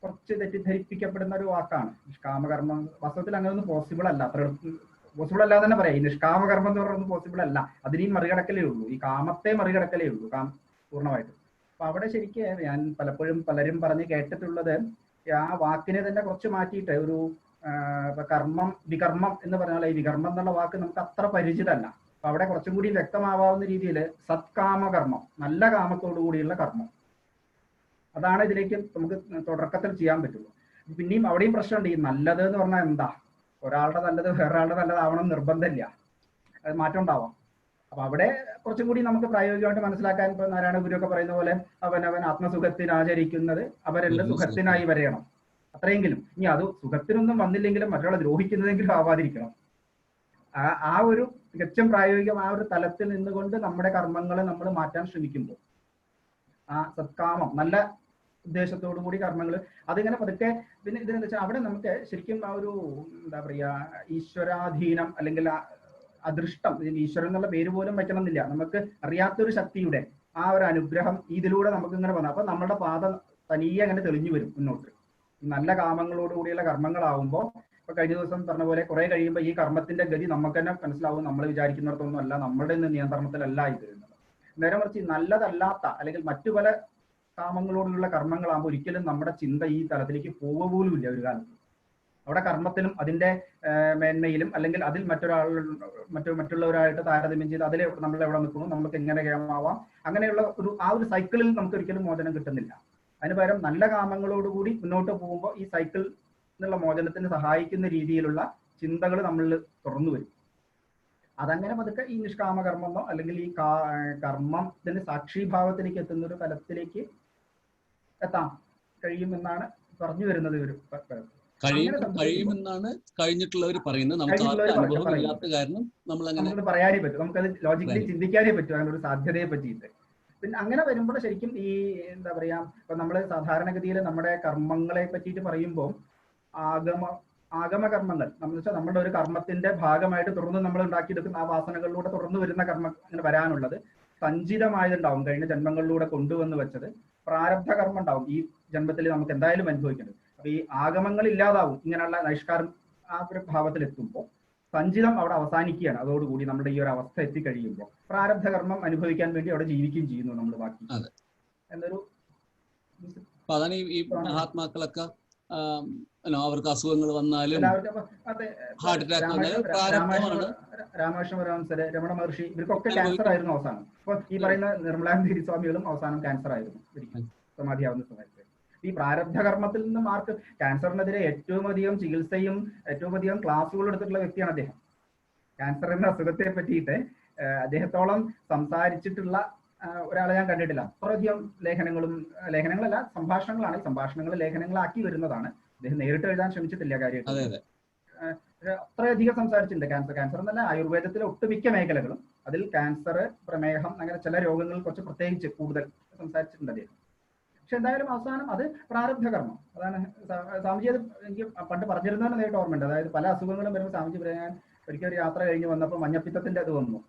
കുറച്ച് തെറ്റിദ്ധരിപ്പിക്കപ്പെടുന്ന ഒരു വാക്കാണ്. നിഷ്കാമകർമ്മം വാസ്തവത്തിൽ അങ്ങനെ ഒന്നും പോസിബിൾ അല്ല, അത്ര പോസിബിൾ അല്ല തന്നെ പറയാം. ഈ നിഷ്കാമകർമ്മം എന്ന് പറയുന്നത് പോസിബിൾ അല്ല, അതിനെയും മറികടക്കലേ ഉള്ളൂ, ഈ കാമത്തെ മറികടക്കലേ ഉള്ളൂ പൂർണ്ണമായിട്ടും. അപ്പൊ അവിടെ ശരിക്കും ഞാൻ പലരും പറഞ്ഞ് കേട്ടിട്ടുള്ളത് ആ വാക്കിനെ തന്നെ കുറച്ച് മാറ്റിയിട്ട് ഒരു കർമ്മം വികർമ്മം എന്ന് പറഞ്ഞാൽ ഈ വികർമ്മം എന്നുള്ള വാക്ക് നമുക്ക് അത്ര പരിചിതമല്ല. അപ്പൊ അവിടെ കുറച്ചും കൂടി വ്യക്തമാവാവുന്ന രീതിയിൽ സത്കാമകർമ്മം, നല്ല കാമത്തോടു കൂടിയുള്ള കർമ്മം, അതാണ് ഇതിലേക്ക് നമുക്ക് തുടക്കത്തിൽ ചെയ്യാൻ പറ്റുള്ളൂ. പിന്നെയും അവിടെയും പ്രശ്നമുണ്ട്. ഈ നല്ലത് എന്ന് പറഞ്ഞാൽ എന്താ? ഒരാളുടെ നല്ലത് വേറൊരാളുടെ നല്ലതാവണം നിർബന്ധമില്ല, അത് മാറ്റം ഉണ്ടാവാം. അപ്പൊ അവിടെ കുറച്ചും കൂടി നമുക്ക് പ്രായോഗികമായിട്ട് മനസ്സിലാക്കാൻ ഇപ്പൊ നാരായണ ഗുരു ഒക്കെ പറയുന്ന പോലെ അവനവൻ ആത്മസുഖത്തിന് ആചരിക്കുന്നത് അവരെല്ലാം സുഖത്തിനായി വരയണം, അത്രയെങ്കിലും. ഇനി അത് സുഖത്തിനൊന്നും വന്നില്ലെങ്കിലും മറ്റൊരാളെ ദ്രോഹിക്കുന്നതെങ്കിലും ആവാതിരിക്കണം. ആ ഒരു തികച്ചും പ്രായോഗികം ആ ഒരു തലത്തിൽ നിന്നുകൊണ്ട് നമ്മുടെ കർമ്മങ്ങളെ നമ്മൾ മാറ്റാൻ ശ്രമിക്കുമ്പോൾ ആ സത്കാമം നല്ല ഉദ്ദേശത്തോടു കൂടി കർമ്മങ്ങൾ അതിങ്ങനെ പതുക്കെ. പിന്നെ ഇതിനെന്താ വെച്ചാൽ അവിടെ നമുക്ക് ശരിക്കും ആ ഒരു എന്താ പറയാ ഈശ്വരാധീനം അല്ലെങ്കിൽ അദൃഷ്ടം, ഈശ്വരൻ എന്നുള്ള പേര് പോലും വെക്കണമെന്നില്ല, നമുക്ക് അറിയാത്തൊരു ശക്തിയുടെ ആ ഒരു അനുഗ്രഹം ഇതിലൂടെ നമുക്ക് ഇങ്ങനെ വന്നു. അപ്പൊ നമ്മുടെ പാത തനിയെ അങ്ങനെ തെളിഞ്ഞു വരും മുന്നോട്ട്. നല്ല കാമങ്ങളോടുകൂടിയുള്ള കർമ്മങ്ങളാവുമ്പോൾ ഇപ്പൊ കഴിഞ്ഞ ദിവസം പറഞ്ഞ പോലെ കുറെ കഴിയുമ്പോൾ ഈ കർമ്മത്തിന്റെ ഗതി നമുക്ക് തന്നെ മനസ്സിലാവും, നമ്മൾ വിചാരിക്കുന്നിടത്തൊന്നും അല്ല, നമ്മളുടെ നിയന്ത്രണത്തിലല്ല ഇത് എന്നുള്ളത്. നേരെ മറിച്ച് നല്ലതല്ലാത്ത അല്ലെങ്കിൽ മറ്റു പല കാമങ്ങളോടുള്ള കർമ്മങ്ങളാകുമ്പോൾ ഒരിക്കലും നമ്മുടെ ചിന്ത ഈ തലത്തിലേക്ക് പോവുക പോലും ഇല്ല ഒരു കാലത്ത്. അവിടെ കർമ്മത്തിലും അതിന്റെ മേന്മയിലും അല്ലെങ്കിൽ അതിൽ മറ്റുള്ളവരായിട്ട് താരതമ്യം ചെയ്ത് അതിൽ നമ്മൾ എവിടെ നിൽക്കുന്നു, നമുക്ക് എങ്ങനെ കാമാവാം, അങ്ങനെയുള്ള ആ ഒരു സൈക്കിളിൽ നമുക്ക് ഒരിക്കലും മോചനം കിട്ടുന്നില്ല. അതിന് പകരം നല്ല കാമങ്ങളോടുകൂടി മുന്നോട്ട് പോകുമ്പോൾ ഈ സൈക്കിൾ എന്നുള്ള മോചനത്തിന് സഹായിക്കുന്ന രീതിയിലുള്ള ചിന്തകൾ നമ്മളിൽ തുറന്നു വരും. അതങ്ങനെ പതുക്കെ ഈ നിഷ്കാമകർമ്മമോ അല്ലെങ്കിൽ ഈ കർമ്മത്തിന്റെ സാക്ഷിഭാവത്തിലേക്ക് എത്തുന്ന ഒരു തലത്തിലേക്ക് എത്താൻ കഴിയുമെന്നാണ് പറഞ്ഞു വരുന്നത്. കഴിയുമെന്നാണ് കഴിഞ്ഞിട്ടുള്ളവർ പറയുന്നത്. നമുക്ക് അനുഭവം ഇല്ലാത്ത കാരണം നമ്മൾ പറയാനേ പറ്റും, നമുക്കത് ലോജിക്കലി ചിന്തിക്കാനേ പറ്റും അങ്ങനെ ഒരു സാധ്യതയെ പറ്റിയിട്ട്. പിന്നെ അങ്ങനെ വരുമ്പോൾ ശരിക്കും ഈ എന്താ പറയാ, ഇപ്പൊ നമ്മള് സാധാരണഗതിയിൽ നമ്മുടെ കർമ്മങ്ങളെ പറ്റിയിട്ട് പറയുമ്പോൾ ആഗമകർമ്മങ്ങൾ നമ്മൾ വെച്ചാൽ നമ്മുടെ ഒരു കർമ്മത്തിന്റെ ഭാഗമായിട്ട് തുടർന്ന് നമ്മൾ ഉണ്ടാക്കിയെടുക്കുന്ന ആ വാസനകളിലൂടെ തുടർന്ന് വരുന്ന കർമ്മം അങ്ങനെ വരാനുള്ളത് സഞ്ചിതമായതുണ്ടാവും, കഴിഞ്ഞ ജന്മങ്ങളിലൂടെ കൊണ്ടുവന്ന് വെച്ചത്. പ്രാരബ്ധ കർമ്മം ഉണ്ടാവും ഈ ജന്മത്തിൽ നമുക്ക് എന്തായാലും അനുഭവിക്കുന്നത്. അപ്പൊ ഈ ആഗമങ്ങൾ ഇല്ലാതാവും ഇങ്ങനെയുള്ള നൈഷ്കാരം ആ ഒരു ഭാവത്തിൽ എത്തുമ്പോൾ സഞ്ചിതം അവിടെ അവസാനിക്കുകയാണ്. അതോടുകൂടി നമ്മുടെ ഈ ഒരു അവസ്ഥ എത്തിക്കഴിയുമ്പോൾ പ്രാരബ്ധ കർമ്മം അനുഭവിക്കാൻ വേണ്ടി അവിടെ ജീവിക്കുകയും ചെയ്യുന്നു നമ്മൾ ബാക്കി എന്നൊരു. അതാണ് ഈ മഹാത്മാക്കളൊക്കെ അവർക്ക് അസുഖങ്ങൾ വന്നാലും ഹാർട്ട് അറ്റാക്ക്, രാമകൃഷ്ണ പരമഹംസര്, രമണ മഹർഷി, ഇവർക്കൊക്കെ ക്യാൻസർ ആയിരുന്നു അവസാനം. അപ്പൊ ഈ പറയുന്ന നിർമ്മലാനന്ദഗിരി സ്വാമികളും അവസാനം ക്യാൻസർ ആയിരുന്നു സമാധിയാവുന്ന സമയത്ത്. ഈ പ്രാരബ്ധ കർമ്മത്തിൽ നിന്നും ആർക്ക് ക്യാൻസറിനെതിരെ ഏറ്റവും അധികം ചികിത്സയും ഏറ്റവും അധികം ക്ലാസ്സുകളും എടുത്തിട്ടുള്ള വ്യക്തിയാണ് അദ്ദേഹം. ക്യാൻസർ എന്ന അസുഖത്തെ പറ്റിയിട്ട് അദ്ദേഹത്തോളം സംസാരിച്ചിട്ടുള്ള ഒരാളെ ഞാൻ കണ്ടിട്ടില്ല. അത്രയധികം ലേഖനങ്ങളല്ല സംഭാഷണങ്ങളാണ്. ഈ സംഭാഷണങ്ങൾ ലേഖനങ്ങളാക്കി വരുന്നതാണ്. അദ്ദേഹം നേരിട്ട് എഴുതാൻ ശ്രമിച്ചിട്ടില്ല കാര്യമായിട്ട്. അത്രയധികം സംസാരിച്ചിട്ടുണ്ട്. ക്യാൻസർ എന്നല്ല, ആയുർവേദത്തിലെ ഒട്ടുമിക്ക മേഖലകളും അതിൽ ക്യാൻസർ, പ്രമേഹം, അങ്ങനെ ചില രോഗങ്ങൾ കുറച്ച് പ്രത്യേകിച്ച് കൂടുതൽ സംസാരിച്ചിട്ടുണ്ട് അദ്ദേഹം. പക്ഷെ എന്തായാലും അവസാനം അത് പ്രാരബ്ധ കർമ്മം. അതാണ് സ്വാമിജി അത് എനിക്ക് പണ്ട് പറഞ്ഞിരുന്നതെന്ന് നേരിട്ട് ഓർമ്മയുണ്ട്. അതായത് പല അസുഖങ്ങളും വരുമ്പോൾ സ്വാമിജി പറയാൻ ഒരിക്കൽ ഒരു യാത്ര കഴിഞ്ഞ് വന്നപ്പോൾ മഞ്ഞപ്പിത്തത്തിന്റെ അത് വന്നു.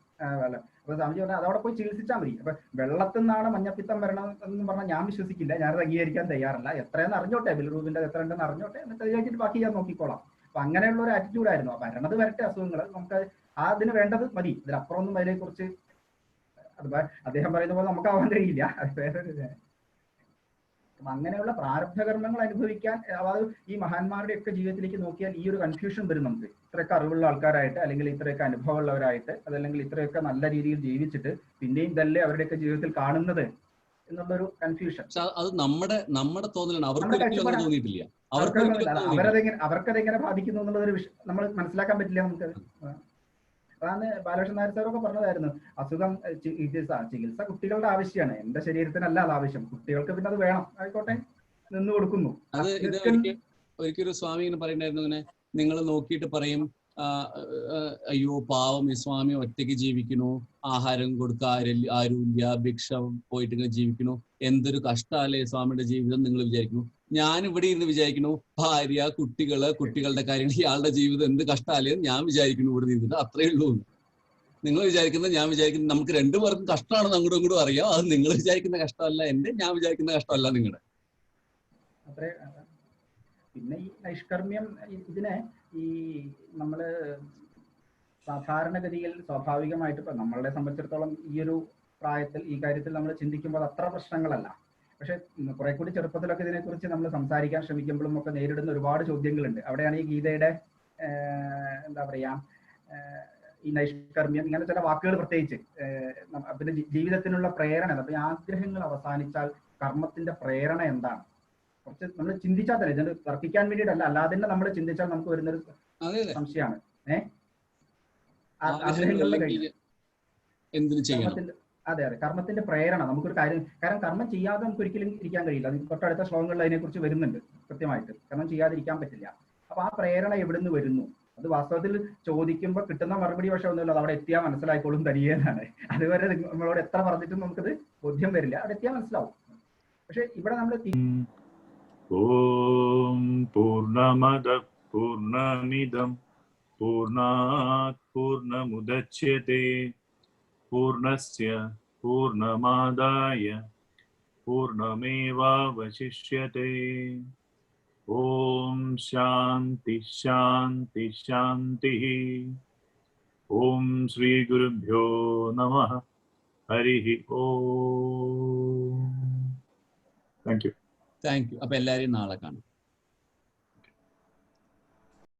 അപ്പൊ സ്വാമിജി പറഞ്ഞാൽ അതവിടെ പോയി ചികിത്സിച്ചാൽ മതി. അപ്പൊ വെള്ളത്തിൽ നിന്നാണ് മഞ്ഞപ്പിത്തം വരണം എന്ന് പറഞ്ഞാൽ ഞാൻ വിശ്വസിക്കില്ല, ഞാനത് അംഗീകരിക്കാൻ തയ്യാറല്ല. എത്രയെന്ന് അറിഞ്ഞോട്ടെ, ബിൽറൂബിന്റെ എത്ര ഉണ്ടെന്ന് അറിഞ്ഞോട്ടെ, എന്നിട്ട് വിചാരിച്ചിട്ട് ബാക്കി ഞാൻ നോക്കിക്കോളാം. അപ്പൊ അങ്ങനെയുള്ള ഒരു ആറ്റിറ്റ്യൂഡായിരുന്നു. വരണത് വരട്ടെ അസുഖങ്ങൾ, നമുക്ക് അതിന് വേണ്ടത് മതി, ഇതിലപ്പുറമൊന്നും അതിനെ കുറിച്ച് അദ്ദേഹം പറയുന്ന പോലെ നമുക്കാവാൻ കഴിയില്ല. അത് വേറൊരു. അങ്ങനെയുള്ള പ്രാരബ്ധകർമ്മങ്ങൾ അനുഭവിക്കാൻ, അതായത് ഈ മഹാന്മാരുടെ ഒക്കെ ജീവിതത്തിലേക്ക് നോക്കിയാൽ ഈ ഒരു കൺഫ്യൂഷൻ വരും നമുക്ക്. ഇത്രയൊക്കെ അറിവുള്ള ആൾക്കാരായിട്ട്, അല്ലെങ്കിൽ ഇത്രയൊക്കെ അനുഭവമുള്ളവരായിട്ട്, അതല്ലെങ്കിൽ ഇത്രയൊക്കെ നല്ല രീതിയിൽ ജീവിച്ചിട്ട് പിന്നെയും ഇതല്ലേ അവരുടെയൊക്കെ ജീവിതത്തിൽ കാണുന്നത് എന്നുള്ളൊരു കൺഫ്യൂഷൻ. അത് നമ്മുടെ തോന്നലാണ്. അവർക്കതെങ്ങനെ ബാധിക്കുന്നു എന്നുള്ളൊരു നമ്മൾ മനസ്സിലാക്കാൻ പറ്റില്ല നമുക്കത്. അതാണ് ബാലകൃഷ്ണൻ നായർ സാറൊക്കെ പറഞ്ഞതായിരുന്നു, അസുഖം ചികിത്സ കുട്ടികളുടെ ആവശ്യമാണ്, എന്റെ ശരീരത്തിനല്ല അത് ആവശ്യം, കുട്ടികൾക്ക് പിന്നെ അത് വേണം, ആയിക്കോട്ടെ നിന്ന് കൊടുക്കുന്നു. ഒരിക്കലും സ്വാമി ഇങ്ങനെ പറയുണ്ടായിരുന്നു, ഇങ്ങനെ നിങ്ങൾ നോക്കിയിട്ട് പറയും, അയ്യോ പാവം ഈ സ്വാമി ഒറ്റയ്ക്ക് ജീവിക്കുന്നു, ആഹാരം കൊടുക്കാൻ ആരുമില്ല, ഭിക്ഷ പോയിട്ട് ഇങ്ങനെ ജീവിക്കുന്നു, എന്തൊരു കഷ്ടമല്ലേ സ്വാമിയുടെ ജീവിതം നിങ്ങൾ വിചാരിക്കുന്നു. ഞാൻ ഇവിടെ ഇരുന്ന് വിചാരിക്കുന്നു, ഭാര്യ, കുട്ടികളുടെ കാര്യങ്ങൾ, ഇയാളുടെ ജീവിതം എന്ത് കഷ്ടമല്ലേ ഞാൻ വിചാരിക്കുന്നു ഇവിടെ ഇരുന്നിട്ട്, അത്രയേ ഉള്ളൂ. നിങ്ങൾ വിചാരിക്കുന്നത് ഞാൻ വിചാരിക്കുന്നത്, നമുക്ക് രണ്ടുപേർക്കും കഷ്ടമാണെന്ന് അങ്ങോട്ടും ഇങ്ങോട്ടും അറിയാം. അത് നിങ്ങൾ വിചാരിക്കുന്ന കഷ്ടമല്ല എന്റെ, ഞാൻ വിചാരിക്കുന്ന കഷ്ടമല്ല നിങ്ങളുടെ. പിന്നെ ഈ നൈഷ്കർമ്മ്യം, ഇതിനെ ഈ നമ്മള് സാധാരണഗതിയിൽ സ്വാഭാവികമായിട്ട് ഇപ്പൊ നമ്മളെ സംബന്ധിച്ചിടത്തോളം ഈ ഒരു പ്രായത്തിൽ ഈ കാര്യത്തിൽ നമ്മൾ ചിന്തിക്കുമ്പോൾ അത്ര പ്രശ്നങ്ങളല്ല. പക്ഷെ കുറെ കൂടി ചെറുപ്പത്തിലൊക്കെ ഇതിനെക്കുറിച്ച് നമ്മൾ സംസാരിക്കാൻ ശ്രമിക്കുമ്പോഴും ഒക്കെ നേരിടുന്ന ഒരുപാട് ചോദ്യങ്ങളുണ്ട്. അവിടെയാണ് ഈ ഗീതയുടെ എന്താ പറയാ, ഈ നൈഷ്കർമ്മ്യം, ഇങ്ങനെ ചില വാക്കുകൾ പ്രത്യേകിച്ച് പിന്നെ ജീവിതത്തിനുള്ള പ്രേരണ, അപ്പൊ ഈ ആഗ്രഹങ്ങൾ അവസാനിച്ചാൽ കർമ്മത്തിന്റെ പ്രേരണ എന്താണ്, കുറച്ച് നമ്മൾ ചിന്തിച്ചാൽ തന്നെ, ഇതിന് തർക്കിക്കാൻ വേണ്ടിയിട്ടല്ല, അല്ലാതെ തന്നെ നമ്മൾ ചിന്തിച്ചാൽ നമുക്ക് വരുന്നൊരു സംശയമാണ്. ആഗ്രഹങ്ങളുടെ കർമ്മത്തിന്റെ, അതെ കർമ്മത്തിന്റെ പ്രേരണ നമുക്കൊരു കാര്യം, കാരണം കർമ്മം ചെയ്യാതെ നമുക്ക് ഒരിക്കലും ഇരിക്കാൻ കഴിയില്ല. അത് തൊട്ടടുത്ത ശ്ലോകങ്ങളിൽ അതിനെക്കുറിച്ച് വരുന്നുണ്ട് കൃത്യമായിട്ട്. കർമ്മം ചെയ്യാതിരിക്കാൻ പറ്റില്ല. അപ്പൊ ആ പ്രേരണ എവിടുന്ന് വരുന്നു, അത് വാസ്തവത്തിൽ ചോദിക്കുമ്പോൾ കിട്ടുന്ന മറുപടി പക്ഷെ ഒന്നുമില്ല, അത് അവിടെ എത്തിയാൽ മനസ്സിലായിക്കോളും തരികയെന്നാണ്. അതുവരെ നമ്മളോട് എത്ര പറഞ്ഞിട്ടും നമുക്കത് ബോധ്യം വരില്ല, അവിടെ എത്തിയാൽ മനസ്സിലാവും. പക്ഷെ ഇവിടെ നമ്മൾ ഓം പൂർണ്ണമദ പൂർണ്ണമിദം പൂർണ്ണാത് പൂർണ്ണമുദച്യതേ പൂർണ്ണസ്യ പൂർണ്ണമാദായ പൂർണ്ണമേവാവശിഷ്യതേ. ഓം ശാന്തി ശാന്തി ശാന്തി. ഓം ശ്രീ ഗുരുഭ്യോ നമഃ. ഹരി ഓം. Thank you. Thank you. അപ്പൊ എല്ലാവരെയും നാളെ കാണാം.